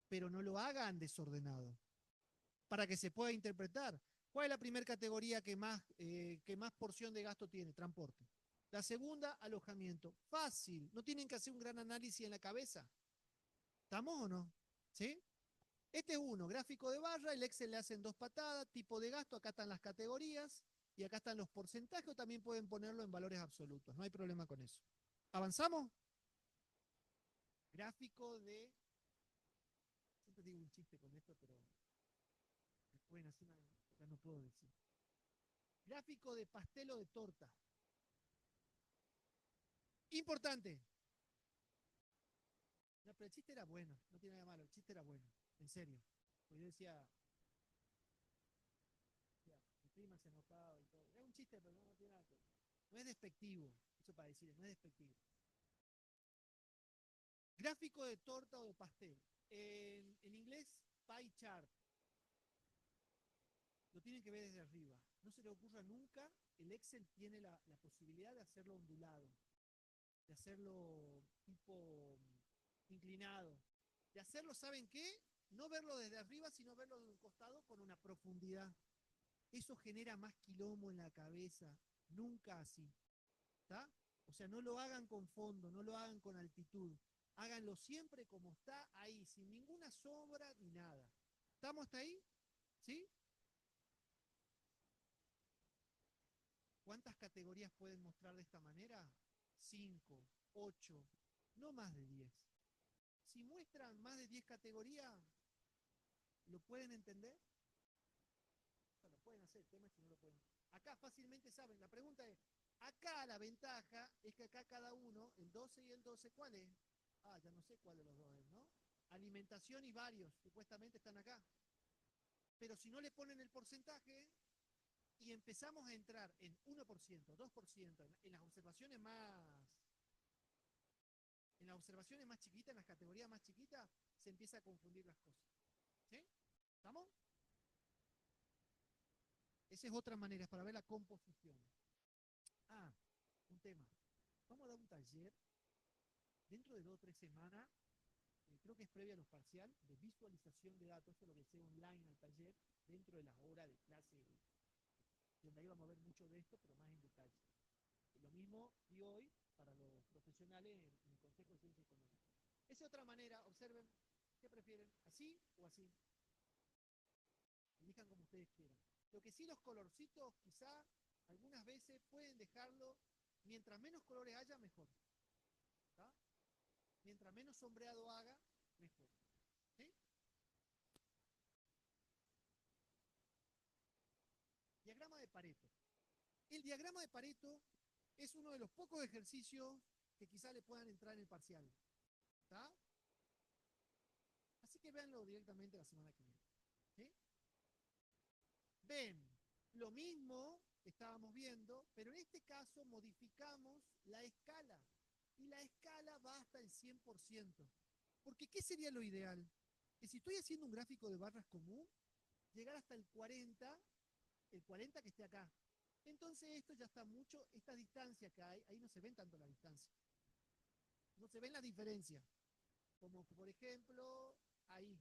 pero no lo hagan desordenado, para que se pueda interpretar. ¿Cuál es la primera categoría que más porción de gasto tiene? Transporte. La segunda, alojamiento. Fácil, no tienen que hacer un gran análisis en la cabeza. ¿Estamos o no? ¿Sí? Este es uno, gráfico de barra, el Excel le hacen 2 patadas, tipo de gasto, acá están las categorías y acá están los porcentajes, o también pueden ponerlo en valores absolutos, no hay problema con eso. ¿Avanzamos? Gráfico de, siempre digo un chiste con esto, pero me pueden hacer una, ya no puedo decir. Gráfico de pastel o de torta. Importante. No, pero el chiste era bueno, no tiene nada malo, el chiste era bueno, en serio. Pues yo decía, mi prima se enojaba y todo. Es un chiste, pero no tiene nada que ver. No es despectivo, eso para decir, no es despectivo. Gráfico de torta o de pastel. En inglés, pie chart. Lo tienen que ver desde arriba. No se le ocurra nunca, el Excel tiene la posibilidad de hacerlo ondulado, de hacerlo tipo inclinado, de hacerlo, ¿saben qué? No verlo desde arriba, sino verlo de un costado con una profundidad. Eso genera más quilombo en la cabeza, nunca así. ¿Está? O sea, no lo hagan con fondo, no lo hagan con altitud. Háganlo siempre como está ahí, sin ninguna sombra ni nada. ¿Estamos hasta ahí? ¿Sí? ¿Cuántas categorías pueden mostrar de esta manera? 5, 8, no más de 10. Si muestran más de 10 categorías, ¿lo pueden entender? O sea, lo pueden hacer, el tema es que no lo pueden. Acá fácilmente saben, la pregunta es, acá la ventaja es que acá cada uno, el 12 y el 12, ¿cuál es? Ah, ya no sé cuál de los dos es, ¿no? Alimentación y varios, supuestamente están acá. Pero si no le ponen el porcentaje y empezamos a entrar en 1%, 2%, en las observaciones más chiquitas, en las categorías más chiquitas, se empieza a confundir las cosas. ¿Sí? ¿Estamos? Esa es otra manera, es para ver la composición. Ah, un tema. Vamos a dar un taller dentro de 2 o 3 semanas, creo que es previa a los parciales, de visualización de datos. Esto lo que sea online al taller, dentro de las horas de clase, donde ahí vamos a ver mucho de esto, pero más en detalle. Lo mismo y hoy para los profesionales en el Consejo de Ciencia Económica. Esa otra manera, observen, ¿qué prefieren? ¿Así o así? Elijan como ustedes quieran. Lo que sí, los colorcitos quizá algunas veces pueden dejarlo, mientras menos colores haya, mejor. ¿Tá? Mientras menos sombreado haga, mejor. ¿Sí? Diagrama de Pareto. El diagrama de Pareto es uno de los pocos ejercicios que quizá le puedan entrar en el parcial. ¿Tá? Así que véanlo directamente la semana que viene. ¿Sí? Ven, lo mismo que estábamos viendo, pero en este caso modificamos la escala. Y la escala va hasta el 100%. Porque ¿qué sería lo ideal? Que si estoy haciendo un gráfico de barras común, llegar hasta el 40 que esté acá. Entonces esto ya está mucho, esta distancia que hay, ahí no se ven tanto las distancias. No se ven las diferencias. Como por ejemplo, ahí.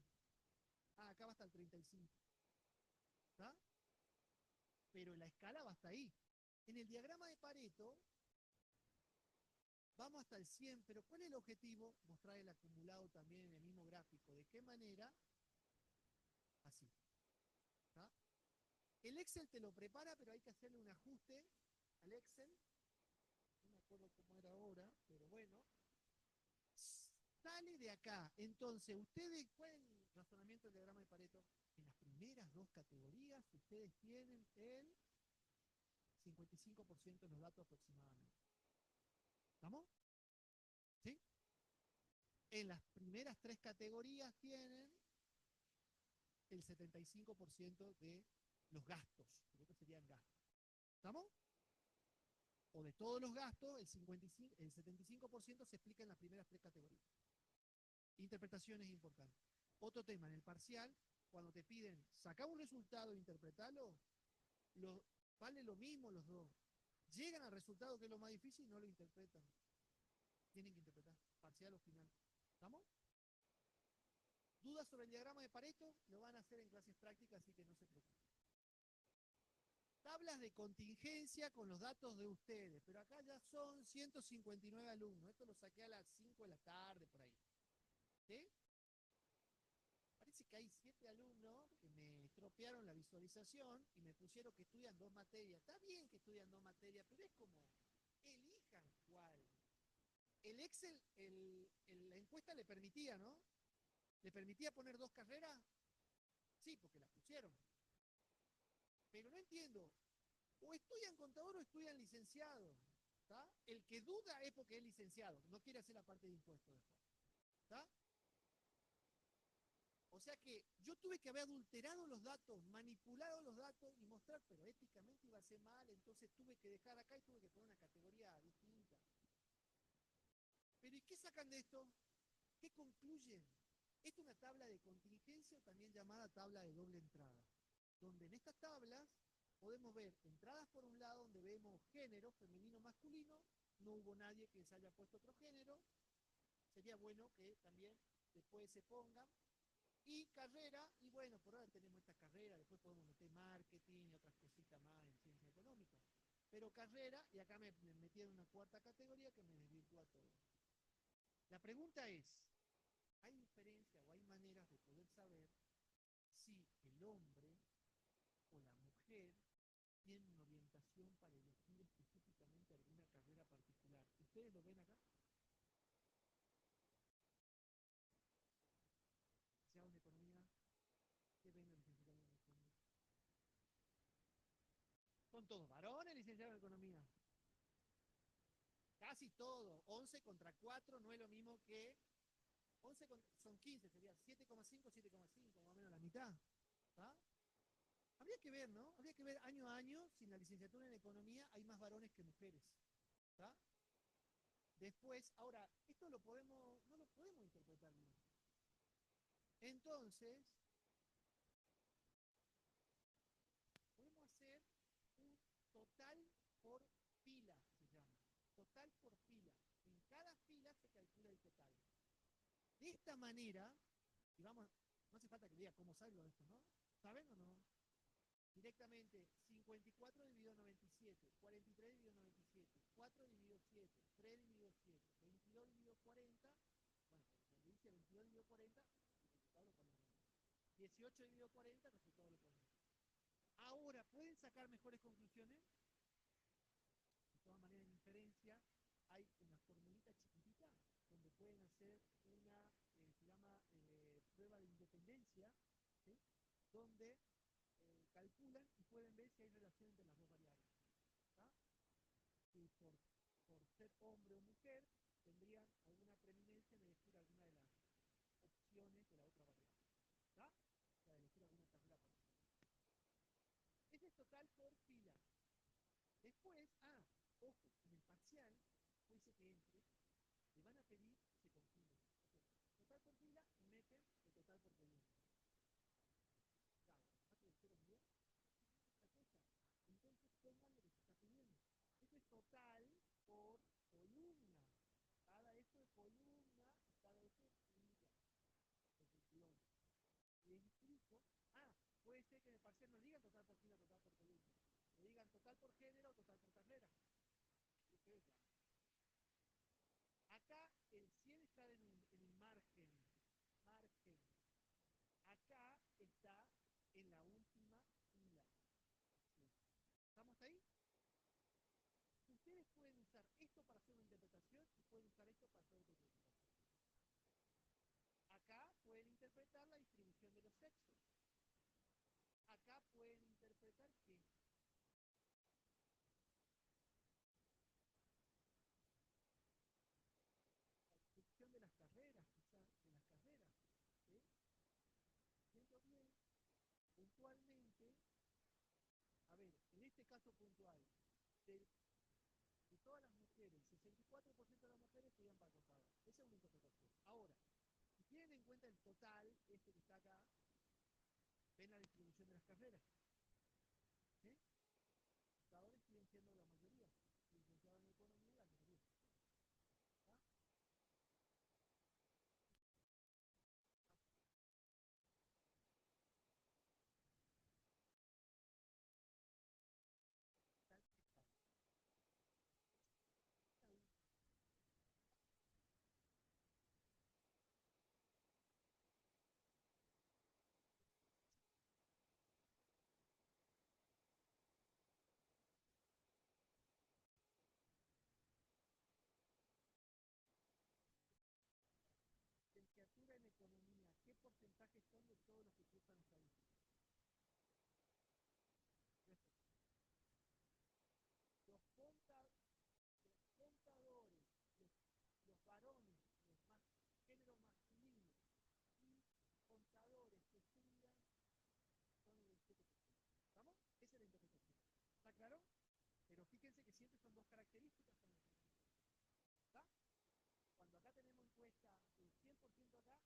Ah, acá va hasta el 35. ¿Está? Pero la escala va hasta ahí. En el diagrama de Pareto, vamos hasta el 100, pero ¿cuál es el objetivo? Mostrar el acumulado también en el mismo gráfico. ¿De qué manera? Así. ¿Está? El Excel te lo prepara, pero hay que hacerle un ajuste al Excel. No me acuerdo cómo era ahora, pero bueno. Sale de acá. Entonces, ustedes, ¿cuál es el razonamiento del diagrama de Pareto? En las primeras 2 categorías, ustedes tienen el 55% de los datos aproximadamente. ¿Estamos? ¿Sí? En las primeras 3 categorías tienen el 75% de los gastos, porque estos serían gastos. ¿Estamos? O de todos los gastos, el 75% se explica en las primeras 3 categorías. Interpretación es importante. Otro tema, en el parcial, cuando te piden sacar un resultado e interpretarlo, vale lo mismo los dos. Llegan al resultado que es lo más difícil y no lo interpretan. Tienen que interpretar, parcial o final. ¿Estamos? ¿Dudas sobre el diagrama de Pareto? Lo van a hacer en clases prácticas, así que no se preocupen. Tablas de contingencia con los datos de ustedes, pero acá ya son 159 alumnos. Esto lo saqué a las 5 de la tarde, por ahí. ¿Sí? Parece que hay 7 alumnos que me estropearon la visualización y me pusieron que estudian 2 materias. Está bien que estudian 2 materias, pero es como, elijan cuál. El Excel, la encuesta le permitía, ¿no? ¿Le permitía poner 2 carreras? Sí, porque las pusieron. Pero no entiendo, o estudian contador o estudian licenciado. ¿Tá? El que duda es porque es licenciado, no quiere hacer la parte de impuestos después. ¿Tá? O sea que yo tuve que haber adulterado los datos, manipulado los datos y mostrar, pero éticamente iba a ser mal, entonces tuve que dejar acá y tuve que poner una categoría distinta. Pero ¿y qué sacan de esto? ¿Qué concluyen? Esta es una tabla de contingencia, también llamada tabla de doble entrada, donde en estas tablas podemos ver entradas por un lado donde vemos género, femenino, masculino, no hubo nadie que se haya puesto otro género, sería bueno que también después se pongan, y carrera, y bueno, por ahora tenemos esta carrera, después podemos meter marketing y otras cositas más en ciencia económica, pero carrera, y acá me metí en una cuarta categoría que me desvirtúa todo. La pregunta es, ¿hay diferencia o hay maneras de poder saber si el hombre o la mujer tienen una orientación para elegir específicamente alguna carrera particular? ¿Ustedes lo ven acá? Licenciado en Economía, ¿qué ven los licenciados en Economía? Son todos varones licenciados en Economía. Casi todos. 11 contra 4 no es lo mismo que 11 son 15, sería 7,5, 7,5, más o menos la mitad. ¿Tá? Habría que ver, ¿no? Habría que ver año a año si en la licenciatura en Economía hay más varones que mujeres. ¿Tá? Después, ahora, esto lo podemos, no lo podemos interpretar bien. Entonces, podemos hacer un total por fila, se llama. Total por fila. En cada fila se calcula el total. De esta manera, y vamos, no hace falta que diga cómo salgo de esto, ¿no? ¿Saben o no? Directamente, 54 dividido 97, 43 dividido 97, 4 dividido 7, 3 dividido 7, 22 dividido 40, bueno, cuando dice 22 dividido 40, el resultado lo ponemos. 18 dividido 40, el resultado lo ponemos. Ahora, ¿pueden sacar mejores conclusiones? De todas maneras, en inferencia hay una formulita chiquitita donde pueden hacer una, se llama prueba de independencia, ¿sí? Donde calculan y pueden ver si hay relación entre las dos variables. ¿Tá? Y por ser hombre o mujer, tendrían alguna preeminencia en elegir alguna de las opciones de la otra variable. ¿Tá? O sea, elegir alguna carrera particular. Ese es total por fila. Después, ojo, en el parcial, puede ser que entre, le van a pedir que se confundan. Okay. Total por fila y meten el total por columna. Claro, ¿no te dijeron bien? Esta cosa. Entonces pongan lo que se está pidiendo. Esto es total por columna. Cada esto es columna y cada esto es fila. Les explico. Puede ser que en el parcial no digan total por fila, total por columna. Le digan total por género o total por carrera. Ustedes ya. Acá el 100 está en el margen. Margen. Acá está en la última fila. ¿Sí? ¿Estamos ahí? Ustedes pueden usar esto para hacer una interpretación y pueden usar esto para hacer otra interpretación. Acá pueden interpretar la distribución de los sexos. Acá pueden interpretar que la distribución de las carreras, quizás, de las carreras. ¿Sí? Siento bien, puntualmente, a ver, en este caso puntual, de todas las mujeres, el 64% de las mujeres estudian para contador. Esa es una interpretación. Ahora, si tienen en cuenta el total, este que está acá, ven la distribución de las carreras. ¿Sí? Contadores siguen siendo la mayoría. Licenciados en economía, la mayoría. ¿Tá? porcentaje son de todos los que cursan estadística? Los, conta, los contadores, los varones, los más, género masculino y contadores que estudian son el 27%. ¿Estamos? Esa es la interpretación. ¿Está claro? Pero fíjense que siempre son dos características con el 100%. ¿Está? Cuando acá tenemos en cuenta el 100% acá,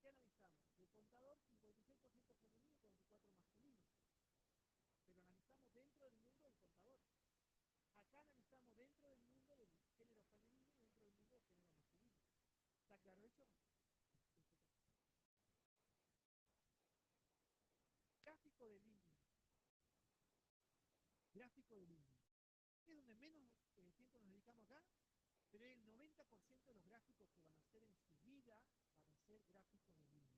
¿qué analizamos? El contador 56% femenino y 44% masculino. Pero analizamos dentro del mundo del contador. Acá analizamos dentro del mundo del género femenino y dentro del mundo del género masculino. ¿Está claro eso? Gráfico de línea. Gráfico de línea. Es donde menos tiempo nos dedicamos acá, pero el 90% de los gráficos que van a hacer en su vida van a ser gráficos de línea.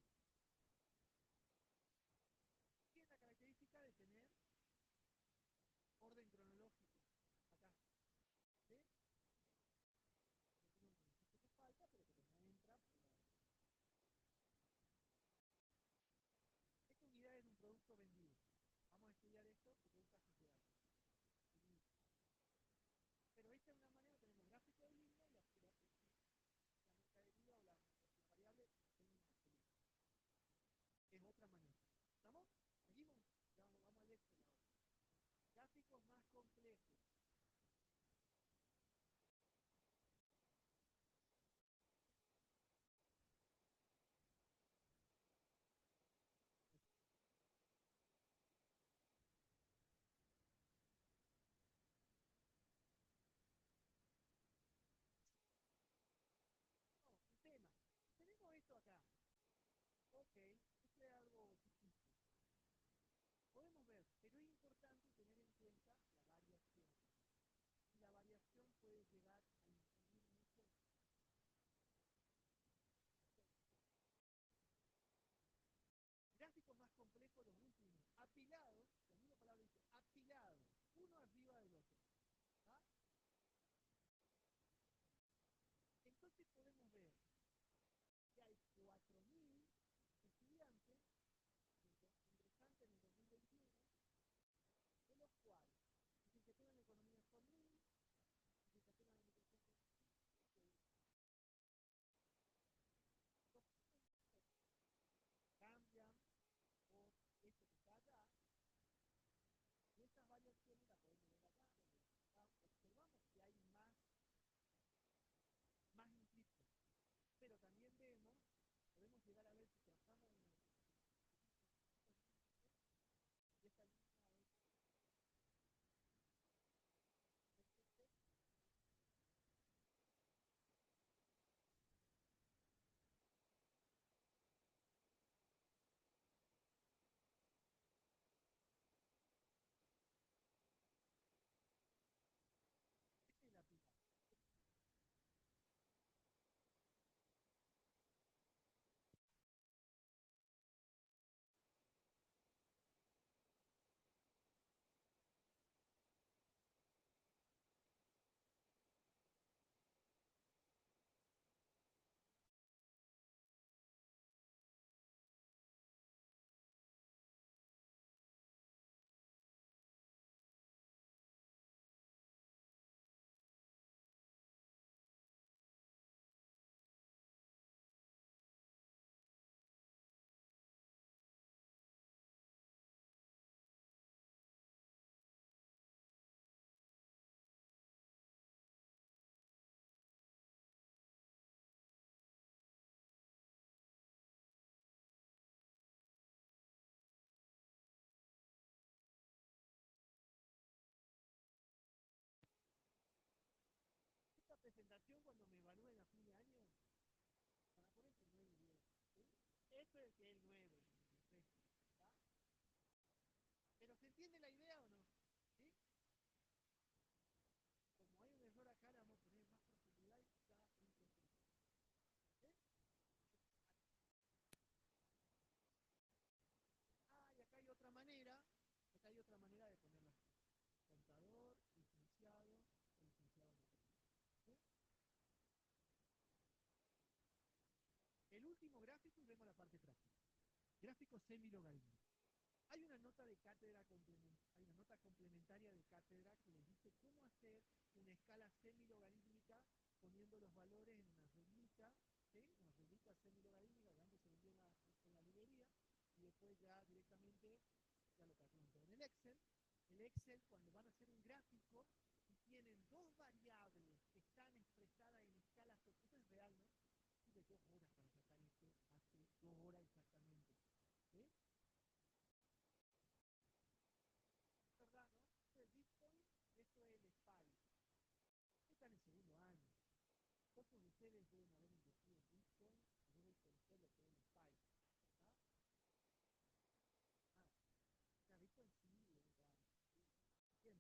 Tiene la característica de tener orden cronológico. Acá. ¿Sí? No tiene un principio que falta, pero que no entra por la... Esta unidad es un producto vendido. Vamos a estudiar esto porque es casi ideal. Pero esta es una manera, tenemos gráfico de línea y la mercadería o la variable en absoluto. Es otra manera. ¿Estamos? ¿Seguimos? Ya vamos al Excel ahora. Gráficos más complejos. No, un tema. Tenemos esto acá. Ok, esto es algo difícil. Podemos ver, pero es importante tener en cuenta la variación. Y la variación puede llegar a influir mucho. Gráficos más complejos, los últimos, apilados, la misma palabra dice apilados, uno arriba del otro. ¿Ah? Entonces podemos ver que hay 4.000 estudiantes ingresantes en el 2021, de los cuales licenciatura en economía son 1.000, licenciatura en administración son 200, cambian por esto que está acá, y estas variaciones las podemos ver acá, donde observamos que hay más inscriptos, pero también vemos, podemos llegar a ver si trazamos una y esta línea es la aplicación. Esta presentación cuando me evalúen a fin de año, van a poner entre 9 y 10. ¿Sí? Esto es el que es el 9, el resto, ¿está? Pero ¿se entiende la idea o no? ¿Sí? Como hay un error acá, le vamos a poner más profundidad y quizá interpretación. ¿Sí? Ah, y acá hay otra manera de poner las cosas. Contador, licenciado o licenciado en economía. ¿Sí? El último último gráfico y vemos la parte práctica. Gráfico semi-logarítmico. Hay una nota de cátedra hay una nota complementaria de cátedra que les dice cómo hacer una escala semi-logarítmica poniendo los valores en una reglita, ¿sí? Una reglita semi-logarítmica que antes se vendía en la librería y después ya directamente ya lo calculan todo en el Excel. El Excel, cuando van a hacer un gráfico y tienen dos variables que están expresadas en escalas, esto es real, ¿no? Tuve 2 horas para sacar esto, hace 2 horas exactamente. ¿Sí? ¿Verdad, no? Esto es Bitcoin, esto es el SPY. Están en segundo año. Pocos de ustedes deben haber invertido en Bitcoin y deben conocer lo que es el SPY. ¿Ah? Ah, o sea, Bitcoin sí es real. Bien.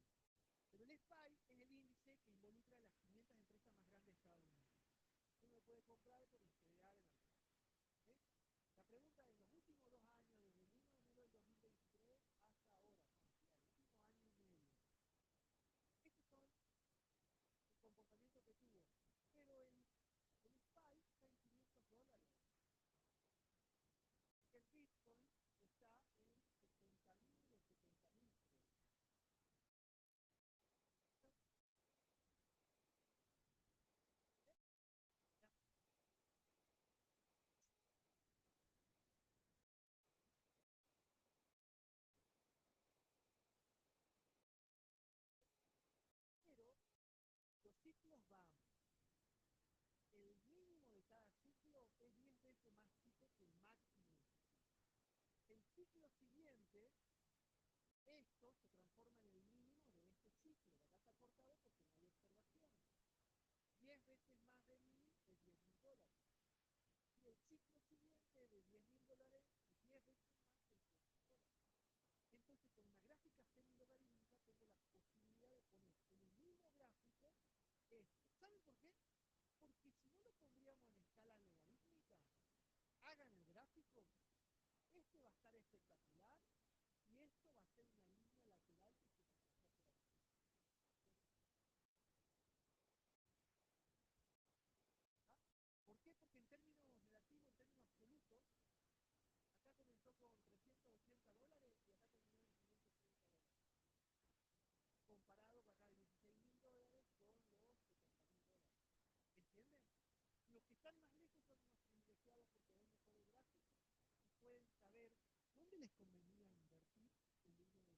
Pero el SPY es el índice que involucra a las 500 empresas más grandes de Estados Unidos. Uno lo puede comprar por integrar en la empresa. ¿Sí? La pregunta es, en los últimos 2 años, desde el 1 de enero del 2023 hasta ahora, el último año y medio, estos son el comportamiento que tuvo. Pero el SPY está en $500. El Bitcoin está en 70.000 o 70.000. Pero los ciclos van. El mínimo de cada ciclo es 10 veces más chico que el máximo. El ciclo siguiente, esto se transforma en el mínimo de este ciclo. Acá está cortado porque no hay observaciones. 10 veces más de 1000 es $10.000. Y el ciclo siguiente de $10.000 es 10 veces más de $10.000. Entonces, con una gráfica semi-logarítmica tengo la posibilidad de poner en el mismo gráfico esto. ¿Saben por qué? Porque si no lo pondríamos en escala logarítmica, hagan el gráfico, este va a estar espectacular y esto va a ser una línea lateral que se va a pasar por aquí. ¿Ah? ¿Por qué? Porque en términos relativos, en términos absolutos, acá comenzó con $380 y acá terminó en $530. Comparado con acá de $16.000 con los $70.000. ¿Entienden? Los que están más lejos son los privilegiados porque ven mejor el gráfico y pueden saber dónde les convenía invertir el 1 de enero del 2020.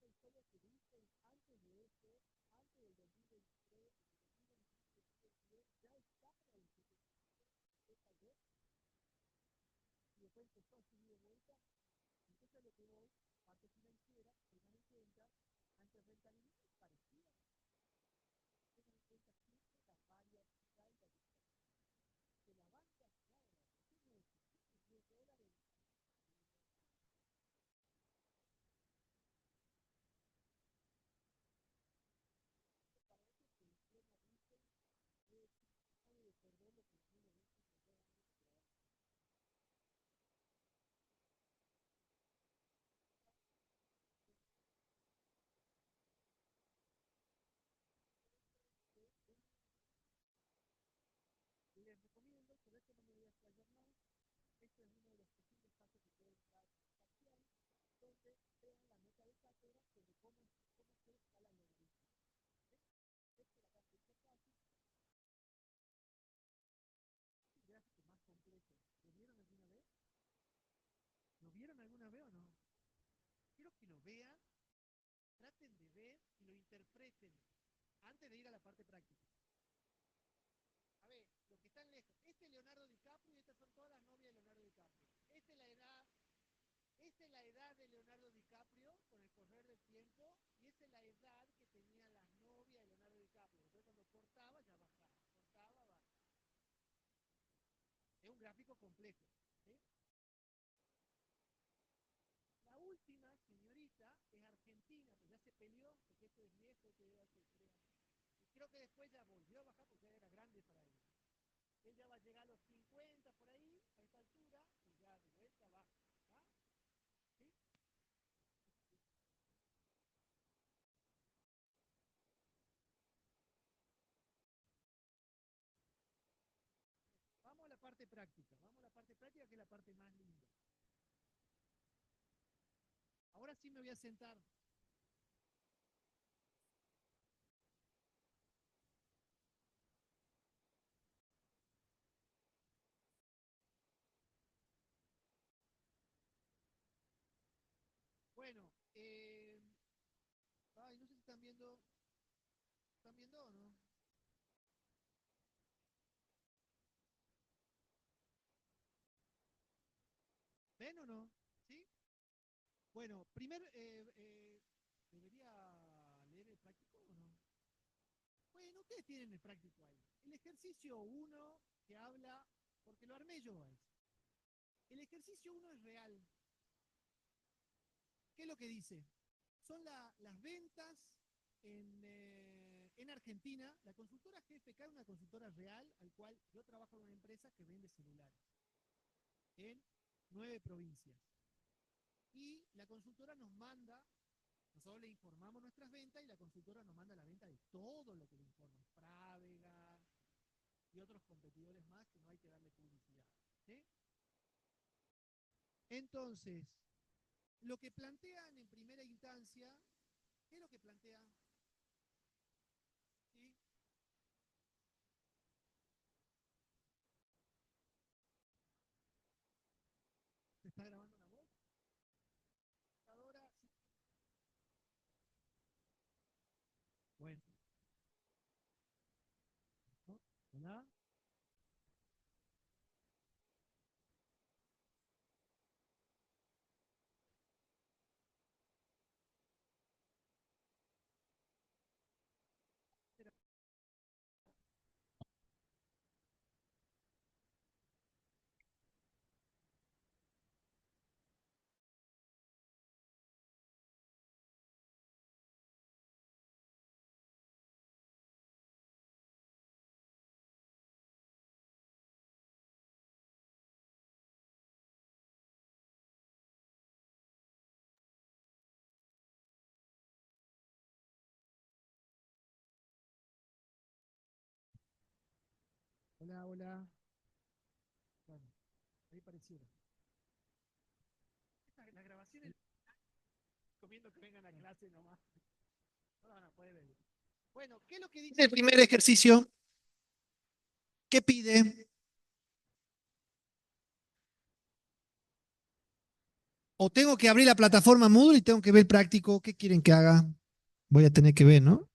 La historia que dicen antes de eso, antes del 2023, en el 2021, 2022, ya estaba en el 70 y después empezó a subir de vuelta. Entonces lo que voy, parte financiera, tengan en cuenta, ante rentabilidades parecidas, tengan en cuenta siempre la variabilidad y la diferencia. Que la banca, claro, la cuestión no es que tiene $10, para eso se entrena, dicen, sabe de perder lo que tiene dentro de 2 años de trabajo. Les recomiendo, por eso no me voy a explayar más, esto es uno de los posibles pasos que pueden dar parcial, donde vean la nota de cátedra sobre cómo hacer escala logarítmica. Este la parte es fácil, el gráfico más complejo. ¿Lo vieron alguna vez? ¿Lo vieron alguna vez o no? Quiero que lo vean, traten de ver y lo interpreten antes de ir a la parte práctica. A ver, los que están lejos. Este es Leonardo DiCaprio y estas son todas las novias de Leonardo DiCaprio. Esta es la edad de Leonardo DiCaprio con el correr del tiempo y esa es la edad que tenían las novias de Leonardo DiCaprio. Entonces cuando cortaba ya bajaba, cortaba, bajaba. Es un gráfico complejo. ¿Sí? La última, señorita. es argentina, que ya se peleó, porque esto es viejo, que ya se crea. Y creo que después ya volvió a bajar porque ya era grande para él. Él ya va a llegar a los 50 por ahí, a esta altura, y ya de vuelta baja. ¿Ah? ¿Sí? Vamos a la parte práctica, vamos a la parte práctica que es la parte más linda. Ahora sí me voy a sentar. Bueno, ay, no sé si ¿están viendo o no? ¿Ven o no? ¿Sí? Bueno, ¿debería leer el práctico o no? Bueno, ustedes tienen el práctico ahí. El ejercicio uno que habla, porque lo armé yo ahí. El ejercicio uno es real. ¿Qué es lo que dice? Son las ventas en Argentina. La consultora GFK es una consultora real, al cual yo trabajo en una empresa que vende celulares en 9 provincias. Y la consultora nos manda, nosotros le informamos nuestras ventas y la consultora nos manda la venta de todo lo que le informan. Frávega y otros competidores más que no hay que darle publicidad. ¿Sí? Entonces, lo que plantean en primera instancia, ¿qué es lo que plantean? ¿Sí? ¿Se está grabando la voz? Ahora, sí. Bueno, ¿no? ¿Hola? Hola, hola. Bueno, ahí pareciera. La grabación es comiendo que vengan a clase nomás. No van a poder ver. Bueno, ¿qué es lo que dice el primer ejercicio? ¿Qué pide? O tengo que abrir la plataforma Moodle y tengo que ver el práctico. ¿Qué quieren que haga? Voy a tener que ver, ¿no?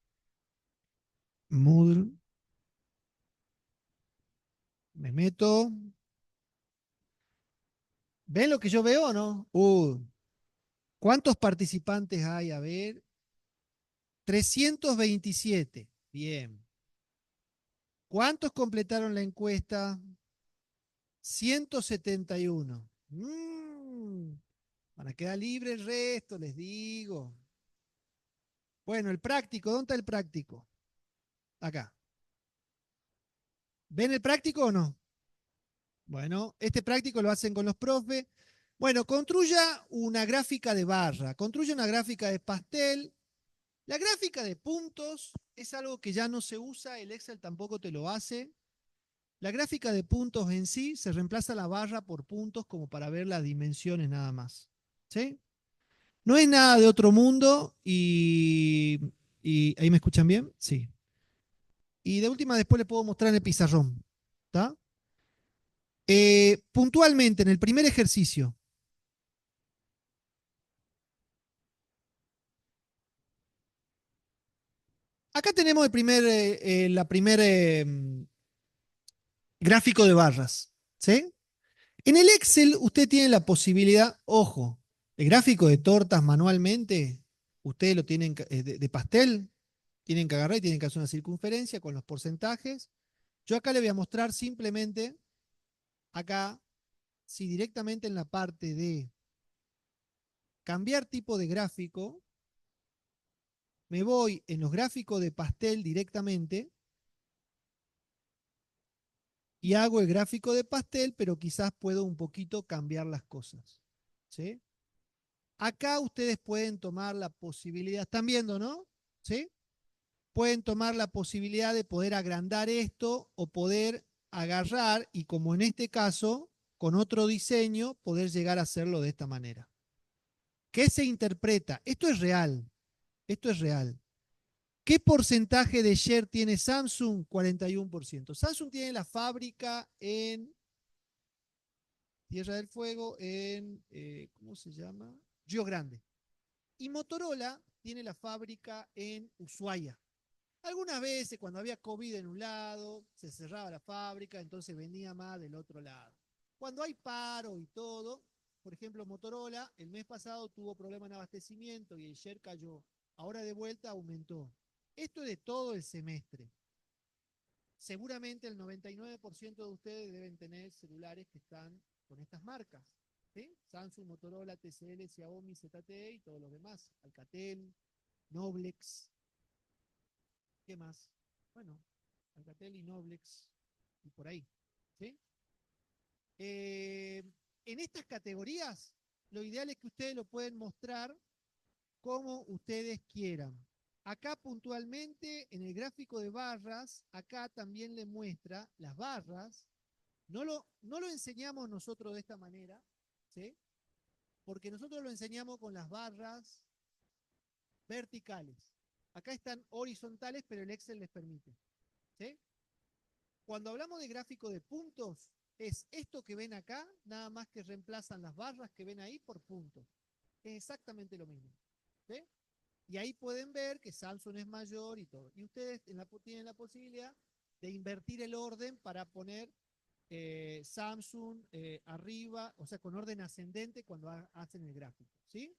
Moodle. Me meto. ¿Ven lo que yo veo o no? ¿Cuántos participantes hay? A ver. 327. Bien. ¿Cuántos completaron la encuesta? 171. Van a quedar libre el resto, les digo. Bueno, el práctico, ¿dónde está el práctico? Acá. ¿Ven el práctico o no? Bueno, este práctico lo hacen con los profes. Bueno, construya una gráfica de barra, construya una gráfica de pastel. La gráfica de puntos es algo que ya no se usa, el Excel tampoco te lo hace. La gráfica de puntos en sí se reemplaza la barra por puntos como para ver las dimensiones nada más. ¿Sí? No es nada de otro mundo y ¿ahí me escuchan bien? Sí. Y de última después le puedo mostrar en el pizarrón. ¿Está? Puntualmente, en el primer ejercicio, acá tenemos la primer gráfico de barras. ¿Sí? En el Excel usted tiene la posibilidad, ojo, el gráfico de tortas manualmente, ustedes lo tienen de pastel, tienen que agarrar y tienen que hacer una circunferencia con los porcentajes. Yo acá le voy a mostrar simplemente, acá, si directamente en la parte de cambiar tipo de gráfico, me voy en los gráficos de pastel directamente y hago el gráfico de pastel, pero quizás puedo un poquito cambiar las cosas. ¿Sí? Acá ustedes pueden tomar la posibilidad, están viendo, ¿no? ¿Sí? Pueden tomar la posibilidad de poder agrandar esto o poder agarrar y como en este caso, con otro diseño, poder llegar a hacerlo de esta manera. ¿Qué se interpreta? Esto es real, esto es real. ¿Qué porcentaje de share tiene Samsung? 41%. Samsung tiene la fábrica en Tierra del Fuego, en, ¿cómo se llama? Río Grande. Y Motorola tiene la fábrica en Ushuaia. Algunas veces cuando había COVID en un lado, se cerraba la fábrica, entonces venía más del otro lado. Cuando hay paro y todo, por ejemplo, Motorola el mes pasado tuvo problemas en abastecimiento y el share cayó. Ahora de vuelta aumentó. Esto es de todo el semestre. Seguramente el 99% de ustedes deben tener celulares que están con estas marcas. ¿Sí? Samsung, Motorola, TCL, Xiaomi, ZTE y todos los demás. Alcatel, Noblex. ¿Qué más? Bueno, Alcatel y Noblex y por ahí. ¿Sí? Eh, en estas categorías, lo ideal es que ustedes lo pueden mostrar como ustedes quieran. Acá puntualmente en el gráfico de barras, acá también le muestra las barras. No lo enseñamos nosotros de esta manera, ¿sí? Porque nosotros lo enseñamos con las barras verticales. Acá están horizontales, pero el Excel les permite. ¿Sí? Cuando hablamos de gráfico de puntos, es esto que ven acá, nada más que reemplazan las barras que ven ahí por puntos. Es exactamente lo mismo. ¿Sí? Y ahí pueden ver que Samsung es mayor y todo. Y ustedes tienen la posibilidad de invertir el orden para poner Samsung arriba, o sea, con orden ascendente cuando hacen el gráfico. ¿Sí?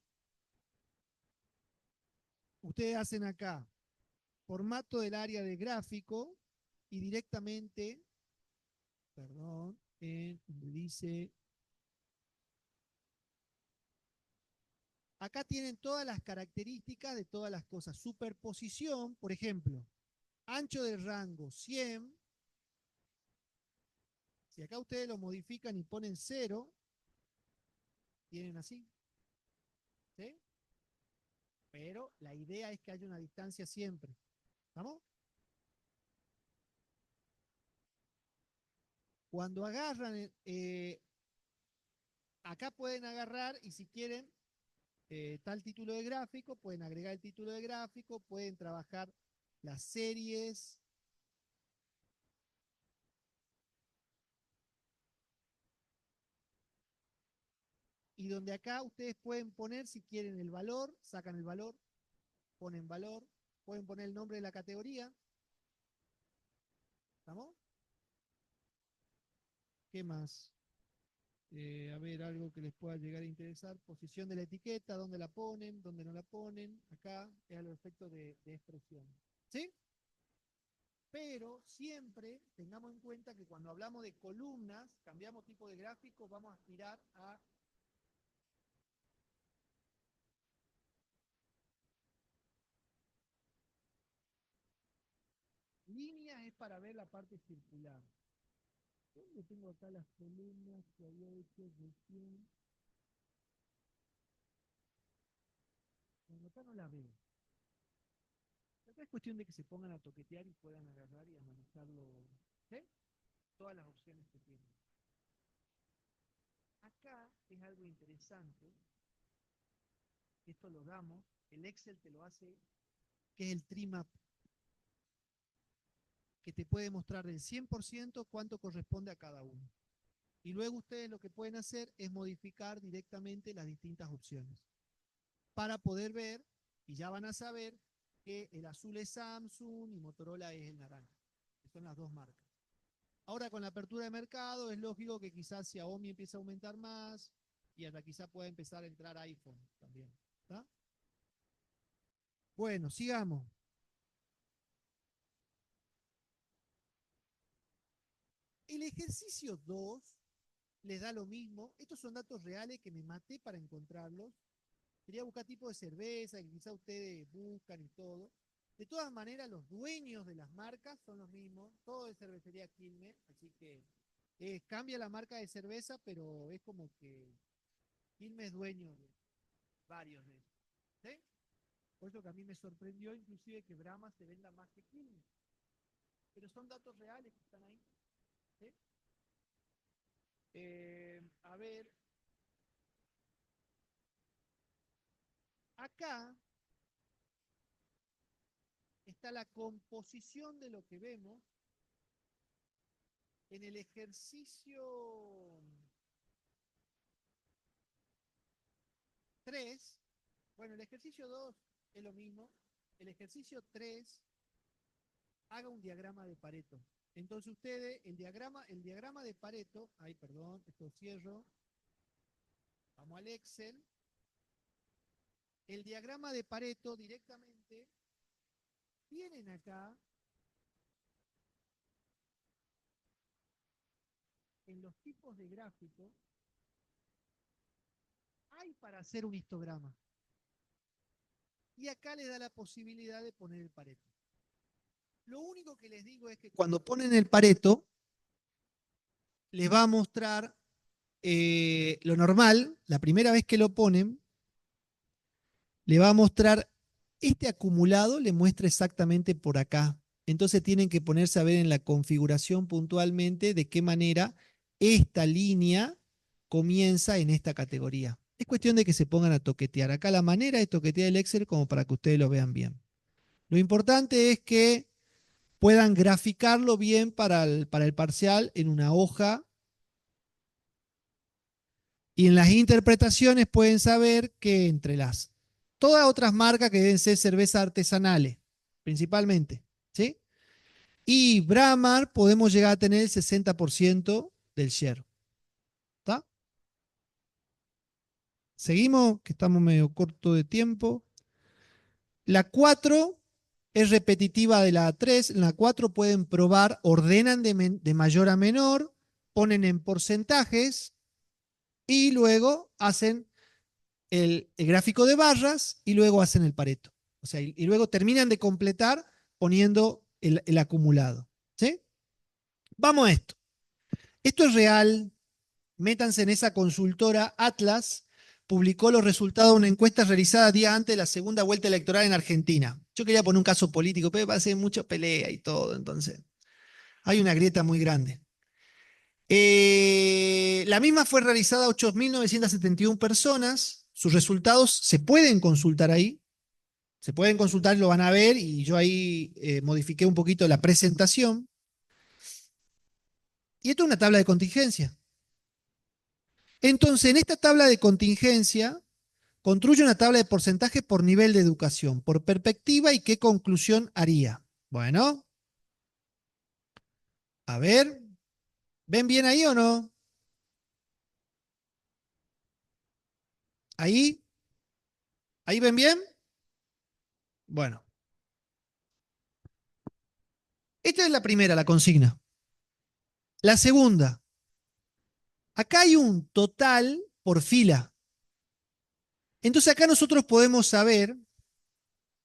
Ustedes hacen acá formato del área de gráfico y directamente, perdón, donde dice, acá tienen todas las características de todas las cosas. Superposición, por ejemplo, ancho del rango 100. Si acá ustedes lo modifican y ponen 0, tienen así. ¿Sí? Pero la idea es que haya una distancia siempre. ¿Estamos? Cuando agarran, acá pueden agarrar y si quieren tal título de gráfico, pueden agregar el título de gráfico, pueden trabajar las series. Y donde acá ustedes pueden poner, si quieren, el valor, sacan el valor, ponen valor, pueden poner el nombre de la categoría. ¿Estamos? ¿Qué más? A ver, algo que les pueda llegar a interesar. Posición de la etiqueta, dónde la ponen, dónde no la ponen. Acá es a los efectos de expresión. ¿Sí? Pero siempre tengamos en cuenta que cuando hablamos de columnas, cambiamos tipo de gráfico, vamos a aspirar a líneas, es para ver la parte circular. ¿Dónde tengo acá las columnas que había hecho recién? Bueno, acá no las veo. Acá es cuestión de que se pongan a toquetear y puedan agarrar y analizarlo. ¿Sí? Todas las opciones que tienen. Acá es algo interesante. Esto lo damos. El Excel te lo hace, que es el trimap, que te puede mostrar del 100% cuánto corresponde a cada uno. Y luego ustedes lo que pueden hacer es modificar directamente las distintas opciones para poder ver, y ya van a saber que el azul es Samsung y Motorola es el naranja, que son las dos marcas. Ahora con la apertura de mercado es lógico que quizás Xiaomi empiece a aumentar más y hasta quizás pueda empezar a entrar iPhone también. ¿Está? Bueno, sigamos. El ejercicio 2 les da lo mismo. Estos son datos reales que me maté para encontrarlos. Sería buscar tipo de cerveza que quizá ustedes buscan y todo. De todas maneras, los dueños de las marcas son los mismos. Todo es cervecería Quilmes, así que cambia la marca de cerveza, pero es como que Quilmes es dueño de varios de ellos. ¿Sí? Por eso que a mí me sorprendió inclusive que Brahma se venda más que Quilmes. Pero son datos reales que están ahí. ¿Sí? A ver, acá está la composición de lo que vemos en el ejercicio 3. Bueno, el ejercicio 2 es lo mismo. El ejercicio 3 haga un diagrama de Pareto. Entonces ustedes, el diagrama de Pareto, ay, perdón, esto cierro, vamos al Excel. El diagrama de Pareto directamente tienen acá en los tipos de gráfico, hay para hacer un histograma. Y acá les da la posibilidad de poner el Pareto. Lo único que les digo es que cuando ponen el Pareto, les va a mostrar lo normal, la primera vez que lo ponen, le va a mostrar este acumulado, le muestra exactamente por acá. Entonces tienen que ponerse a ver en la configuración puntualmente de qué manera esta línea comienza en esta categoría. Es cuestión de que se pongan a toquetear. Acá la manera es toquetear el Excel como para que ustedes lo vean bien. Lo importante es que puedan graficarlo bien para el parcial en una hoja y en las interpretaciones pueden saber que entre todas otras marcas que deben ser cervezas artesanales, principalmente, ¿sí? Y Brahma podemos llegar a tener el 60% del share. ¿Está? Seguimos, que estamos medio corto de tiempo. La 4 es repetitiva de la 3. En la 4 pueden probar, ordenan de mayor a menor, ponen en porcentajes y luego hacen el gráfico de barras y luego hacen el Pareto. O sea, y luego terminan de completar poniendo el acumulado. ¿Sí? Vamos a esto. Esto es real. Métanse en esa consultora Atlas. Publicó los resultados de una encuesta realizada días antes de la segunda vuelta electoral en Argentina. Yo quería poner un caso político, pero va a ser mucha pelea y todo. Entonces, hay una grieta muy grande. La misma fue realizada a 8.971 personas. Sus resultados se pueden consultar ahí. Se pueden consultar, lo van a ver, y yo ahí modifiqué un poquito la presentación. Y esto es una tabla de contingencia. Entonces, en esta tabla de contingencia, construye una tabla de porcentajes por nivel de educación, por perspectiva y qué conclusión haría. Bueno, a ver, ¿ven bien ahí o no? ¿Ahí? ¿Ahí ven bien? Bueno, esta es la primera, la consigna. La segunda, acá hay un total por fila. Entonces acá nosotros podemos saber,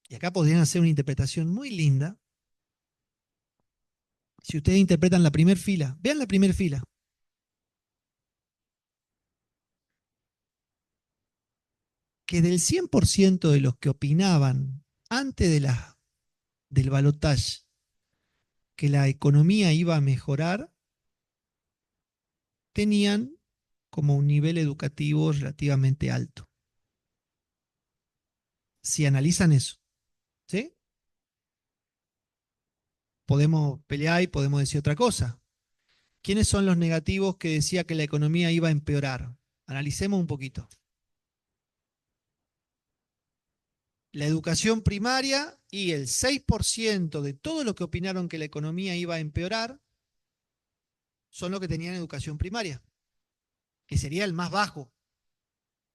y acá podrían hacer una interpretación muy linda, si ustedes interpretan la primera fila, vean la primera fila, que del 100% de los que opinaban antes del balotaje que la economía iba a mejorar, tenían como un nivel educativo relativamente alto. Si analizan eso, ¿sí? Podemos pelear y podemos decir otra cosa. ¿Quiénes son los negativos que decía que la economía iba a empeorar? Analicemos un poquito. La educación primaria, y el 6% de todos los que opinaron que la economía iba a empeorar son los que tenían educación primaria, que sería el más bajo,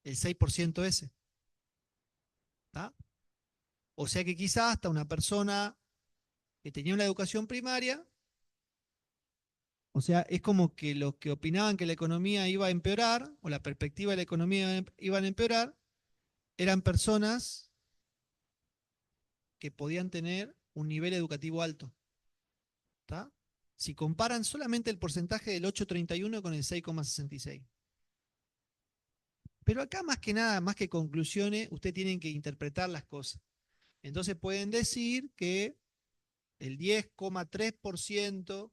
el 6% ese. ¿Tá? O sea que quizás hasta una persona que tenía una educación primaria, o sea, es como que los que opinaban que la economía iba a empeorar, o la perspectiva de la economía iba a empeorar, eran personas que podían tener un nivel educativo alto. ¿Tá? Si comparan solamente el porcentaje del 8,31 con el 6,66. Pero acá más que nada, más que conclusiones, ustedes tienen que interpretar las cosas. Entonces pueden decir que el 10,3%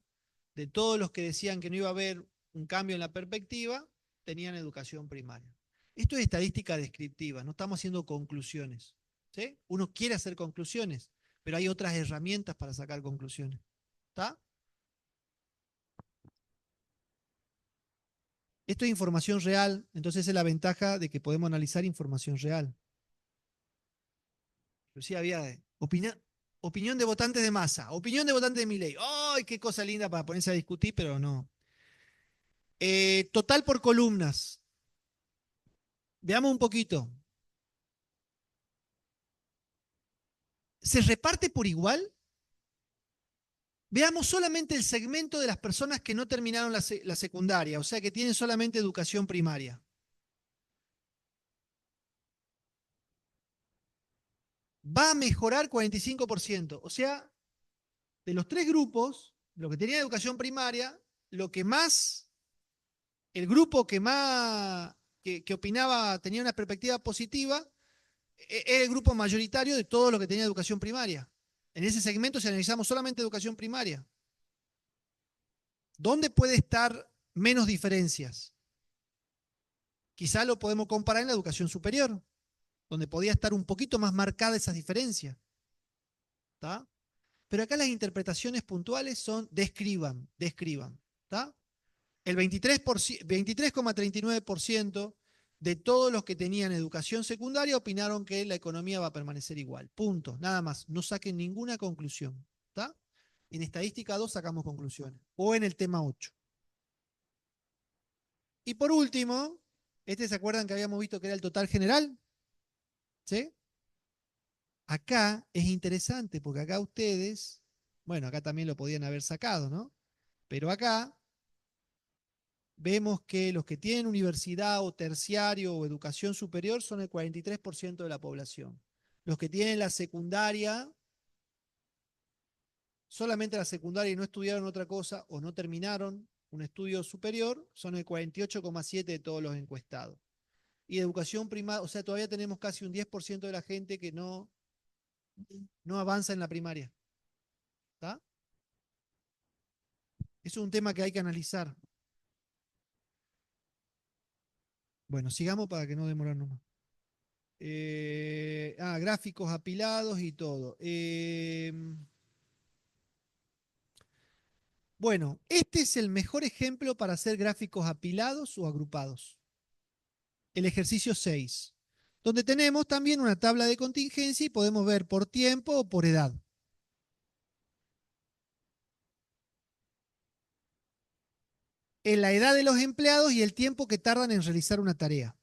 de todos los que decían que no iba a haber un cambio en la perspectiva tenían educación primaria. Esto es estadística descriptiva, no estamos haciendo conclusiones. ¿Sí? Uno quiere hacer conclusiones, pero hay otras herramientas para sacar conclusiones. ¿Está? Esto es información real, entonces es la ventaja de que podemos analizar información real. Inclusive había opinión de votantes de masa, opinión de votantes de Milei. ¡Ay, qué cosa linda para ponerse a discutir, pero no! Total por columnas. Veamos un poquito. ¿Se reparte por igual? Veamos solamente el segmento de las personas que no terminaron la secundaria, o sea, que tienen solamente educación primaria. Va a mejorar 45%. O sea, de los tres grupos, lo que tenía educación primaria, lo que más, el grupo que más, que opinaba, tenía una perspectiva positiva, era el grupo mayoritario de todo lo que tenía educación primaria. En ese segmento, si analizamos solamente educación primaria, ¿dónde puede estar menos diferencias? Quizá lo podemos comparar en la educación superior, donde podía estar un poquito más marcada esas diferencias. ¿Tá? Pero acá las interpretaciones puntuales son describan, describan. ¿Tá? El 23,39% de todos los que tenían educación secundaria opinaron que la economía va a permanecer igual. Punto. Nada más. No saquen ninguna conclusión. ¿Tá? En estadística 2 sacamos conclusiones. O en el tema 8. Y por último, ¿se acuerdan que habíamos visto que era el total general? ¿Sí? Acá es interesante porque acá ustedes, bueno, acá también lo podían haber sacado, ¿no? Pero acá vemos que los que tienen universidad o terciario o educación superior son el 43% de la población. Los que tienen la secundaria, solamente la secundaria y no estudiaron otra cosa o no terminaron un estudio superior, son el 48,7% de todos los encuestados. Y educación primaria, o sea, todavía tenemos casi un 10% de la gente que no avanza en la primaria. ¿Está? Eso es un tema que hay que analizar. Bueno, sigamos para que no demorarnos más. Gráficos apilados y todo. Bueno, este es el mejor ejemplo para hacer gráficos apilados o agrupados. El ejercicio 6, donde tenemos también una tabla de contingencia y podemos ver por tiempo o por edad. En la edad de los empleados y el tiempo que tardan en realizar una tarea.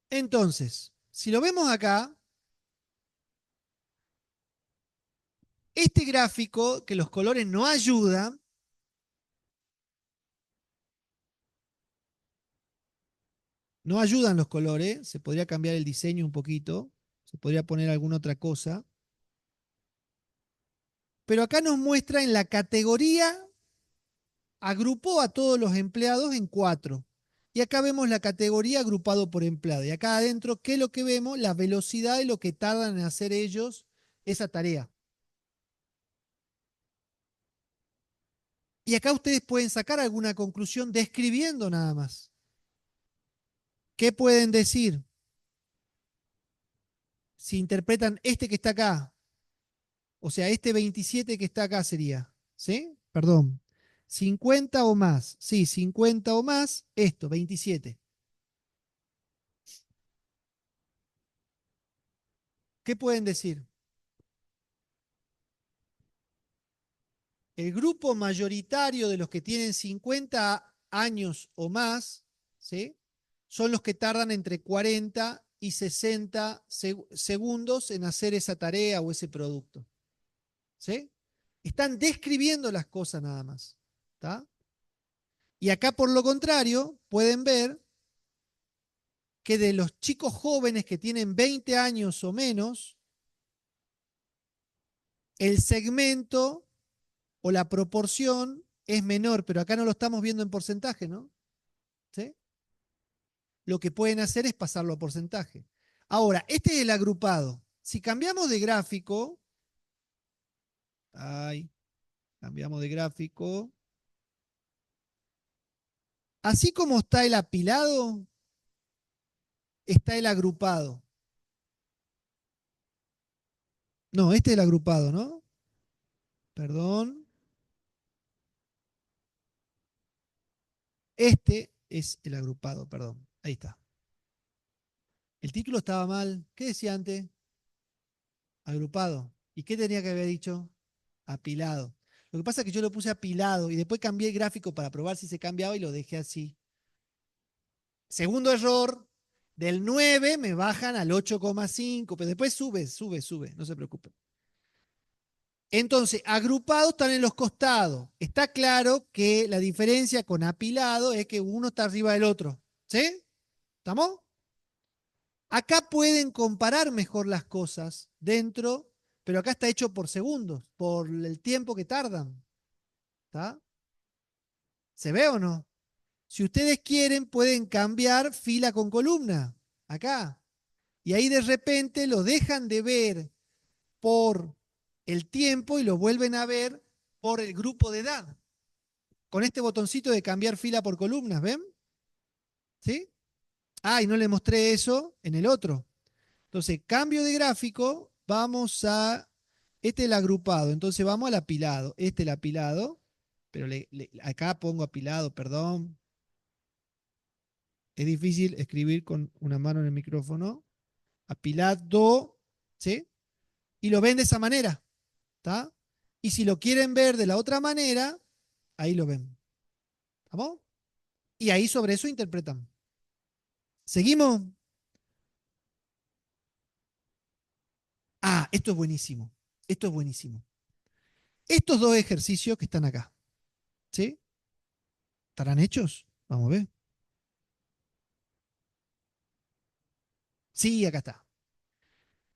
Entonces, si lo vemos acá, este gráfico, que los colores no ayudan, no ayudan los colores, se podría cambiar el diseño un poquito, se podría poner alguna otra cosa. Pero acá nos muestra en la categoría, agrupó a todos los empleados en 4. Y acá vemos la categoría agrupado por empleado. Y acá adentro, ¿qué es lo que vemos? La velocidad de lo que tardan en hacer ellos esa tarea. Y acá ustedes pueden sacar alguna conclusión describiendo nada más. ¿Qué pueden decir? Si interpretan este que está acá, o sea, este 27 que está acá sería, ¿sí? Perdón, 50 o más, sí, 50 o más, esto, 27. ¿Qué pueden decir? El grupo mayoritario de los que tienen 50 años o más, ¿sí? Son los que tardan entre 40 y 60 segundos en hacer esa tarea o ese producto. ¿Sí? Están describiendo las cosas nada más. ¿Tá? Y acá, por lo contrario, pueden ver que de los chicos jóvenes que tienen 20 años o menos, el segmento o la proporción es menor, pero acá no lo estamos viendo en porcentaje, ¿no? ¿Sí? Lo que pueden hacer es pasarlo a porcentaje. Ahora, este es el agrupado. Si cambiamos de gráfico, ay, cambiamos de gráfico. Así como está el apilado, está el agrupado. No, este es el agrupado, ¿no? Perdón. Este es el agrupado, perdón. Ahí está. El título estaba mal. ¿Qué decía antes? Agrupado. ¿Y qué tenía que haber dicho? Apilado. Lo que pasa es que yo lo puse apilado y después cambié el gráfico para probar si se cambiaba y lo dejé así. Segundo error, del 9 me bajan al 8,5, pero después sube, no se preocupen. Entonces, agrupados están en los costados. Está claro que la diferencia con apilado es que uno está arriba del otro. ¿Sí? ¿Estamos? Acá pueden comparar mejor las cosas dentro, pero acá está hecho por segundos, por el tiempo que tardan. ¿Está? ¿Se ve o no? Si ustedes quieren, pueden cambiar fila con columna. Acá. Y ahí de repente lo dejan de ver por el tiempo y lo vuelven a ver por el grupo de edad. Con este botoncito de cambiar fila por columnas, ¿ven? ¿Sí? Ah, y no le mostré eso en el otro. Entonces, cambio de gráfico, vamos a, este es el agrupado, entonces vamos al apilado. Este es el apilado, pero acá pongo apilado, perdón. Es difícil escribir con una mano en el micrófono. Apilado, ¿sí? Y lo ven de esa manera, ¿está? Y si lo quieren ver de la otra manera, ahí lo ven. ¿Estamos? Y ahí sobre eso interpretan. ¿Seguimos? Ah, esto es buenísimo. Esto es buenísimo. Estos dos ejercicios que están acá, ¿sí? ¿Estarán hechos? Vamos a ver. Sí, acá está.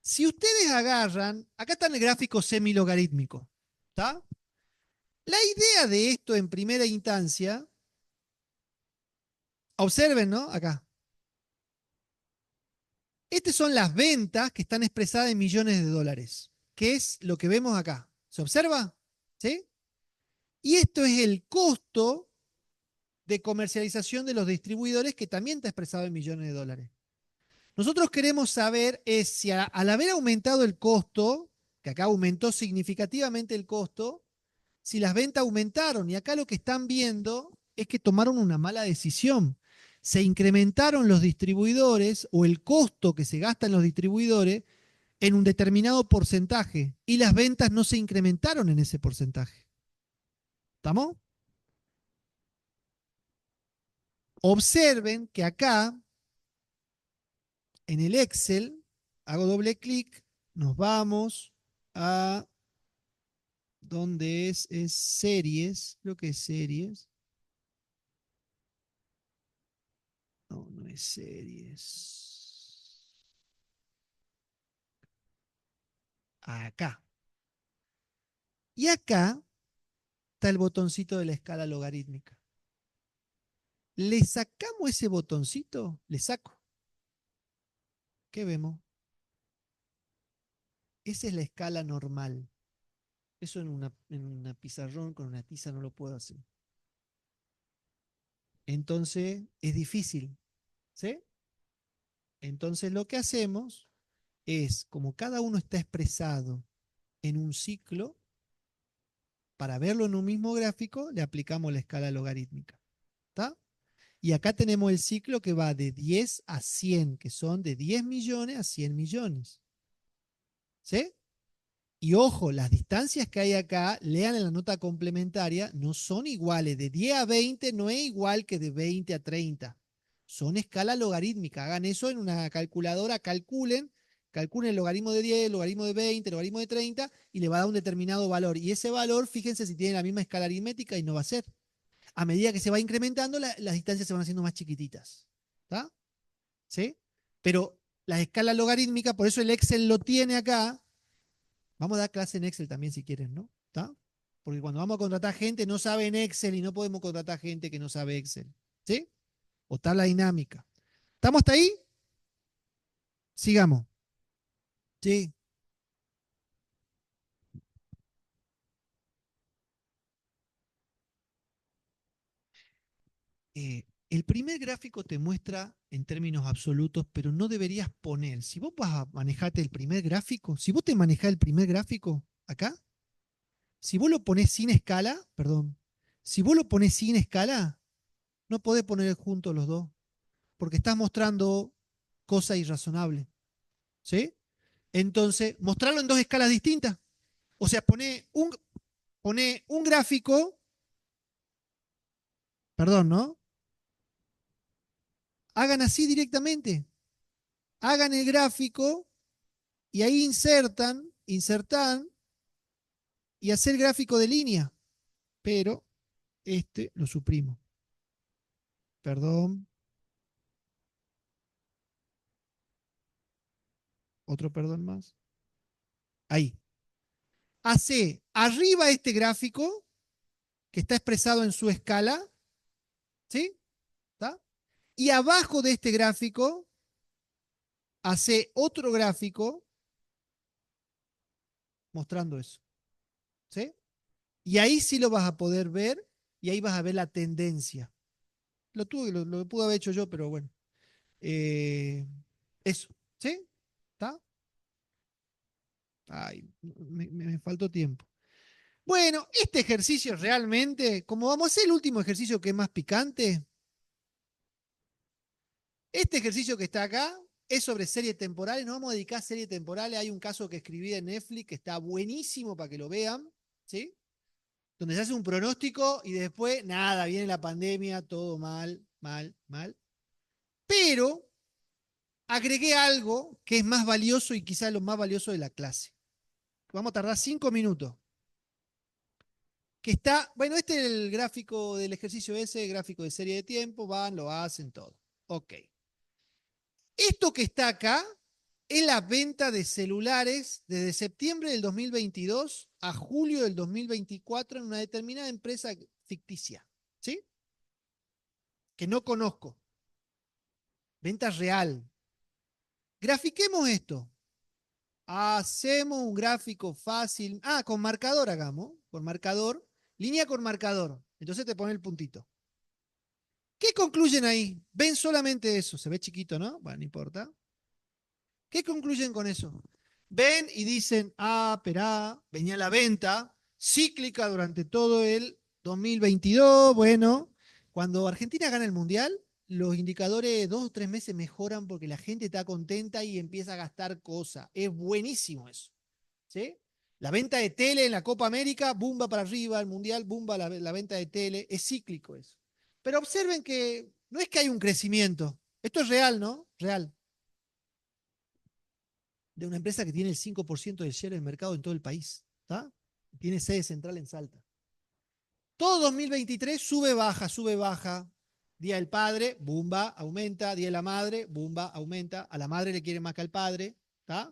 Si ustedes agarran, acá está en el gráfico semilogarítmico, ¿está? La idea de esto en primera instancia, observen, ¿no? Acá. Estas son las ventas que están expresadas en millones de dólares, que es lo que vemos acá. ¿Se observa? ¿Sí? Y esto es el costo de comercialización de los distribuidores que también está expresado en millones de dólares. Nosotros queremos saber es si al haber aumentado el costo, que acá aumentó significativamente el costo, si las ventas aumentaron. Y acá lo que están viendo es que tomaron una mala decisión. Se incrementaron los distribuidores o el costo que se gasta en los distribuidores en un determinado porcentaje y las ventas no se incrementaron en ese porcentaje. ¿Estamos? Observen que acá en el Excel hago doble clic, nos vamos a donde es series, creo que es series. No, no es series. Acá. Y acá está el botoncito de la escala logarítmica. Le sacamos ese botoncito, le saco. ¿Qué vemos? Esa es la escala normal. Eso en una pizarrón con una tiza no lo puedo hacer. Entonces es difícil. ¿Sí? Entonces lo que hacemos es, como cada uno está expresado en un ciclo, para verlo en un mismo gráfico, le aplicamos la escala logarítmica. ¿Está? Y acá tenemos el ciclo que va de 10 a 100, que son de 10 millones a 100 millones. ¿Sí? Y ojo, las distancias que hay acá, lean en la nota complementaria, no son iguales. De 10 a 20 no es igual que de 20 a 30. Son escala logarítmica. Hagan eso en una calculadora, calculen el logaritmo de 10, el logaritmo de 20, el logaritmo de 30 y le va a dar un determinado valor. Y ese valor, fíjense si tiene la misma escala aritmética y no va a ser. A medida que se va incrementando, las distancias se van haciendo más chiquititas. ¿Está? ¿sí? Pero las escalas logarítmicas, por eso el Excel lo tiene acá. Vamos a dar clase en Excel también si quieren, ¿no? ¿Está? Porque cuando vamos a contratar gente no sabe en Excel y no podemos contratar gente que no sabe Excel, ¿sí? O tabla dinámica. ¿Estamos hasta ahí? Sigamos. Sí. El primer gráfico te muestra en términos absolutos, pero no deberías poner. Si vos vas a manejarte el primer gráfico, si vos te manejás el primer gráfico acá, si vos lo ponés sin escala, perdón, si vos lo ponés sin escala, no podés poner juntos los dos, porque estás mostrando cosas irrazonables. ¿Sí? Entonces, mostrarlo en dos escalas distintas. O sea, pone un gráfico, perdón, ¿no? Hagan así directamente. Hagan el gráfico y ahí insertan y hacer gráfico de línea. Pero este lo suprimo. Perdón. Otro perdón más. Ahí. Hace arriba este gráfico que está expresado en su escala. ¿Sí? ¿Está? Y abajo de este gráfico hace otro gráfico mostrando eso. ¿Sí? Y ahí sí lo vas a poder ver y ahí vas a ver la tendencia. Lo pude haber hecho yo, pero bueno. Eh, eso. ¿Sí? ¿Está? Ay, me faltó tiempo. Bueno, este ejercicio realmente, como vamos a hacer el último ejercicio que es más picante, este ejercicio que está acá es sobre series temporales. Nos vamos a dedicar a series temporales. Hay un caso que escribí en Netflix que está buenísimo para que lo vean, ¿sí? Donde se hace un pronóstico y después, nada, viene la pandemia, todo mal, mal, mal. Pero agregué algo que es más valioso y quizás lo más valioso de la clase. Vamos a tardar 5 minutos. Que está, bueno, este es el gráfico del ejercicio ese, gráfico de serie de tiempo, van, lo hacen todo. Ok. Esto que está acá es la venta de celulares desde septiembre del 2022 a julio del 2024 en una determinada empresa ficticia, ¿sí? Que no conozco. Venta real. Grafiquemos esto. Hacemos un gráfico fácil. Ah, con marcador hagamos. Con marcador. Línea con marcador. Entonces te pone el puntito. ¿Qué concluyen ahí? Ven solamente eso. Se ve chiquito, ¿no? Bueno, no importa. ¿Qué concluyen con eso? Ven y dicen, perá, venía la venta cíclica durante todo el 2022. Bueno, cuando Argentina gana el Mundial, los indicadores 2 o 3 meses mejoran porque la gente está contenta y empieza a gastar cosas. Es buenísimo eso. ¿Sí? La venta de tele en la Copa América, bumba para arriba, el Mundial, bumba la venta de tele. Es cíclico eso. Pero observen que no es que hay un crecimiento. Esto es real, ¿no? Real de una empresa que tiene el 5% del share del mercado en todo el país. ¿Está? Tiene sede central en Salta. Todo 2023 sube, baja, sube, baja. Día del padre, bumba, aumenta. Día de la madre, bumba, aumenta. A la madre le quiere más que al padre. ¿Está?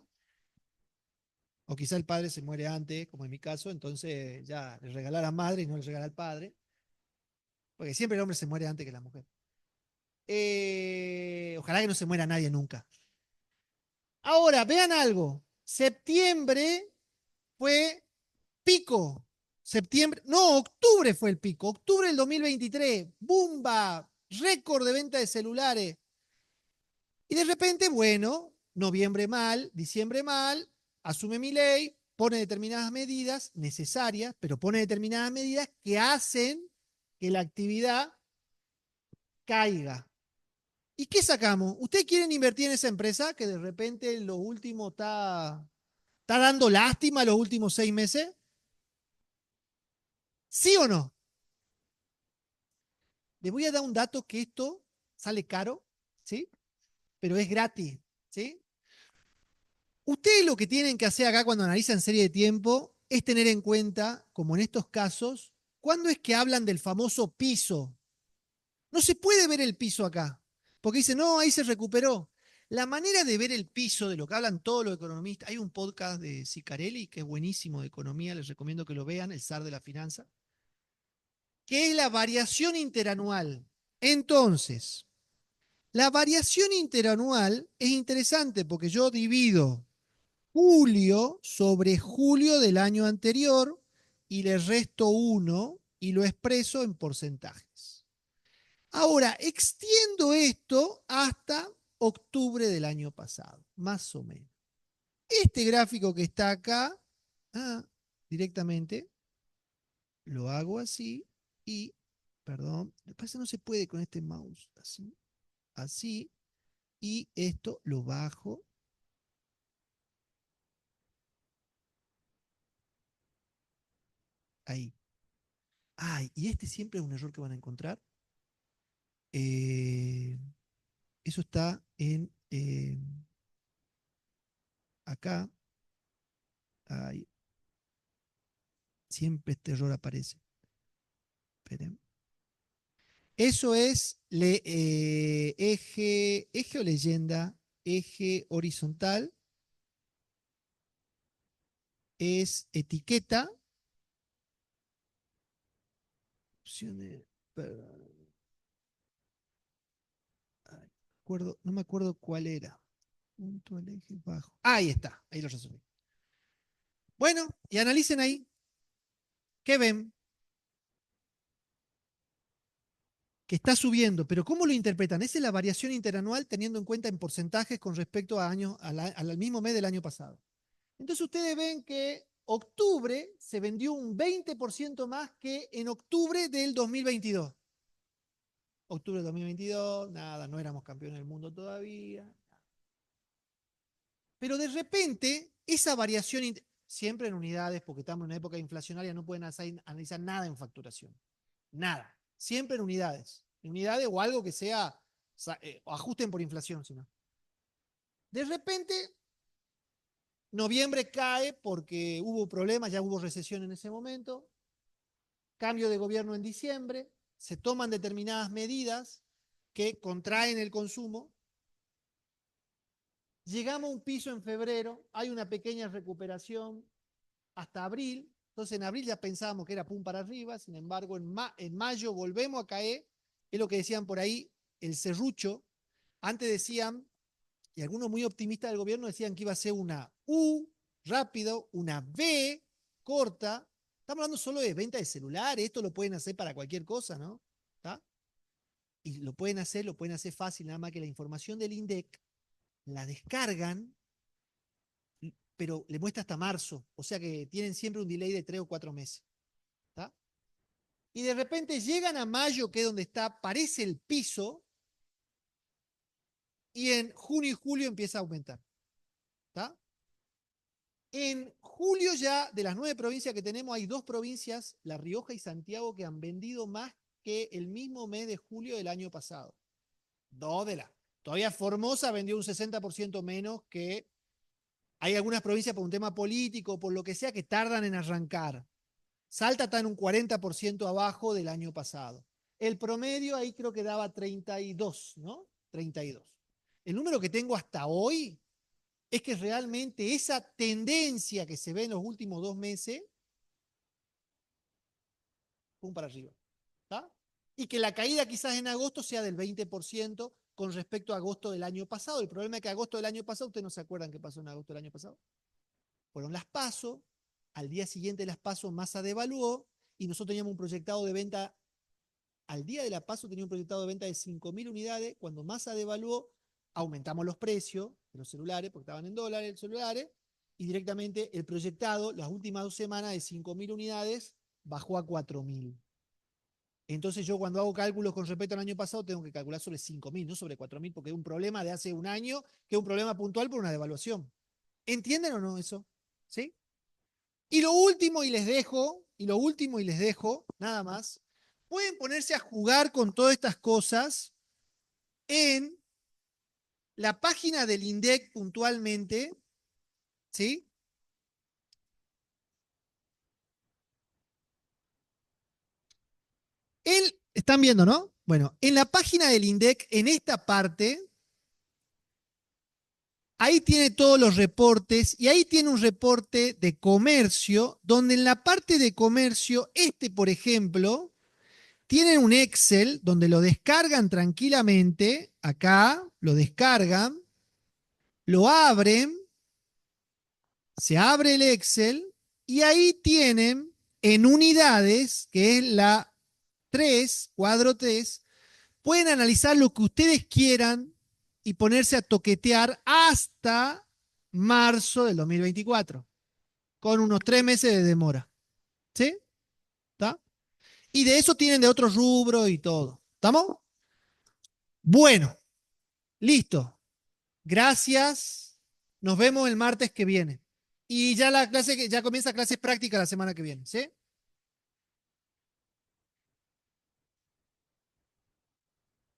O quizá el padre se muere antes, como en mi caso, entonces ya le regala a la madre y no le regala al padre. Porque siempre el hombre se muere antes que la mujer. Ojalá que no se muera nadie nunca. Ahora, vean algo. Septiembre fue pico. Septiembre, no, octubre fue el pico. Octubre del 2023, ¡bumba! Récord de venta de celulares. Y de repente, bueno, noviembre mal, diciembre mal, asume mi ley, pone determinadas medidas necesarias, pero pone determinadas medidas que hacen que la actividad caiga. ¿Y qué sacamos? ¿Ustedes quieren invertir en esa empresa que de repente en lo último está dando lástima los últimos 6 meses? ¿Sí o no? Les voy a dar un dato que esto sale caro, ¿sí? Pero es gratis, ¿sí? Ustedes lo que tienen que hacer acá cuando analizan serie de tiempo es tener en cuenta, como en estos casos, cuándo es que hablan del famoso piso. No se puede ver el piso acá, porque dicen, no, ahí se recuperó. La manera de ver el piso, de lo que hablan todos los economistas, hay un podcast de Ciccarelli que es buenísimo de economía, les recomiendo que lo vean, el zar de la finanza, que es la variación interanual. Entonces, la variación interanual es interesante porque yo divido julio sobre julio del año anterior y le resto 1 y lo expreso en porcentajes. Ahora, extiendo esto hasta octubre del año pasado, más o menos. Este gráfico que está acá, directamente lo hago así y, perdón, me parece que no se puede con este mouse, así, así, y esto lo bajo ahí. Ay, y este siempre es un error que van a encontrar. Eh, Eso está en acá. Ay, siempre este error aparece. Esperen. Eso es eje o leyenda, eje horizontal, es etiqueta, opciones, no me acuerdo cuál era. Punto al eje bajo. Ahí está, ahí lo resumí. Bueno, y analicen ahí. ¿Qué ven? Que está subiendo, pero ¿cómo lo interpretan? Esa es la variación interanual teniendo en cuenta en porcentajes con respecto a años, al mismo mes del año pasado. Entonces ustedes ven que octubre se vendió un 20% más que en octubre del 2022. Octubre del 2022, nada, no éramos campeones del mundo todavía. Pero de repente, esa variación, siempre en unidades, porque estamos en una época inflacionaria, no pueden analizar nada en facturación. Nada. Siempre en unidades. En unidades o algo que sea, o ajusten por inflación, sino. De repente, noviembre cae porque hubo problemas, ya hubo recesión en ese momento. Cambio de gobierno en diciembre. Se toman determinadas medidas que contraen el consumo. Llegamos a un piso en febrero, hay una pequeña recuperación hasta abril. Entonces en abril ya pensábamos que era pum para arriba, sin embargo en mayo volvemos a caer. Es lo que decían por ahí, el serrucho. Antes decían, y algunos muy optimistas del gobierno decían que iba a ser una U rápido, una V corta. Estamos hablando solo de venta de celulares, esto lo pueden hacer para cualquier cosa, ¿no? ¿Está? Y lo pueden hacer fácil, nada más que la información del INDEC la descargan, pero le muestra hasta marzo, o sea que tienen siempre un delay de 3 o 4 meses. ¿Está? Y de repente llegan a mayo, que es donde está, parece el piso, y en junio y julio empieza a aumentar. ¿Está? En julio ya, de las 9 provincias que tenemos, hay 2 provincias, La Rioja y Santiago, que han vendido más que el mismo mes de julio del año pasado. Dos de las. Todavía Formosa vendió un 60% menos que. Hay algunas provincias por un tema político, por lo que sea, que tardan en arrancar. Salta está en un 40% abajo del año pasado. El promedio ahí creo que daba 32, ¿no? 32. El número que tengo hasta hoy es que realmente esa tendencia que se ve en los últimos 2 meses, pum para arriba. ¿Está? Y que la caída quizás en agosto sea del 20% con respecto a agosto del año pasado. El problema es que agosto del año pasado, ¿ustedes no se acuerdan qué pasó en agosto del año pasado? Fueron las PASO, al día siguiente de las PASO Massa devaluó y nosotros teníamos un proyectado de venta, al día de la PASO tenía un proyectado de venta de 5.000 unidades, cuando Massa devaluó aumentamos los precios de los celulares, porque estaban en dólares los celulares, y directamente el proyectado, las últimas 2 semanas de 5.000 unidades, bajó a 4.000. Entonces yo cuando hago cálculos con respecto al año pasado tengo que calcular sobre 5.000, no sobre 4.000, porque es un problema de hace un año, que es un problema puntual por una devaluación. ¿Entienden o no eso? ¿Sí? Y lo último, y les dejo, nada más, pueden ponerse a jugar con todas estas cosas en la página del INDEC puntualmente, ¿sí? Están viendo, ¿no? Bueno, en la página del INDEC, en esta parte, ahí tiene todos los reportes y ahí tiene un reporte de comercio, donde en la parte de comercio, por ejemplo, tienen un Excel donde lo descargan tranquilamente, acá lo descargan, lo abren, se abre el Excel y ahí tienen en unidades, que es la 3, cuadro 3, pueden analizar lo que ustedes quieran y ponerse a toquetear hasta marzo del 2024, con unos 3 meses de demora. ¿Sí? ¿Está? Y de eso tienen de otros rubros y todo. ¿Estamos? Bueno, listo. Gracias. Nos vemos el martes que viene. Y ya ya comienza clases prácticas la semana que viene. ¿Sí?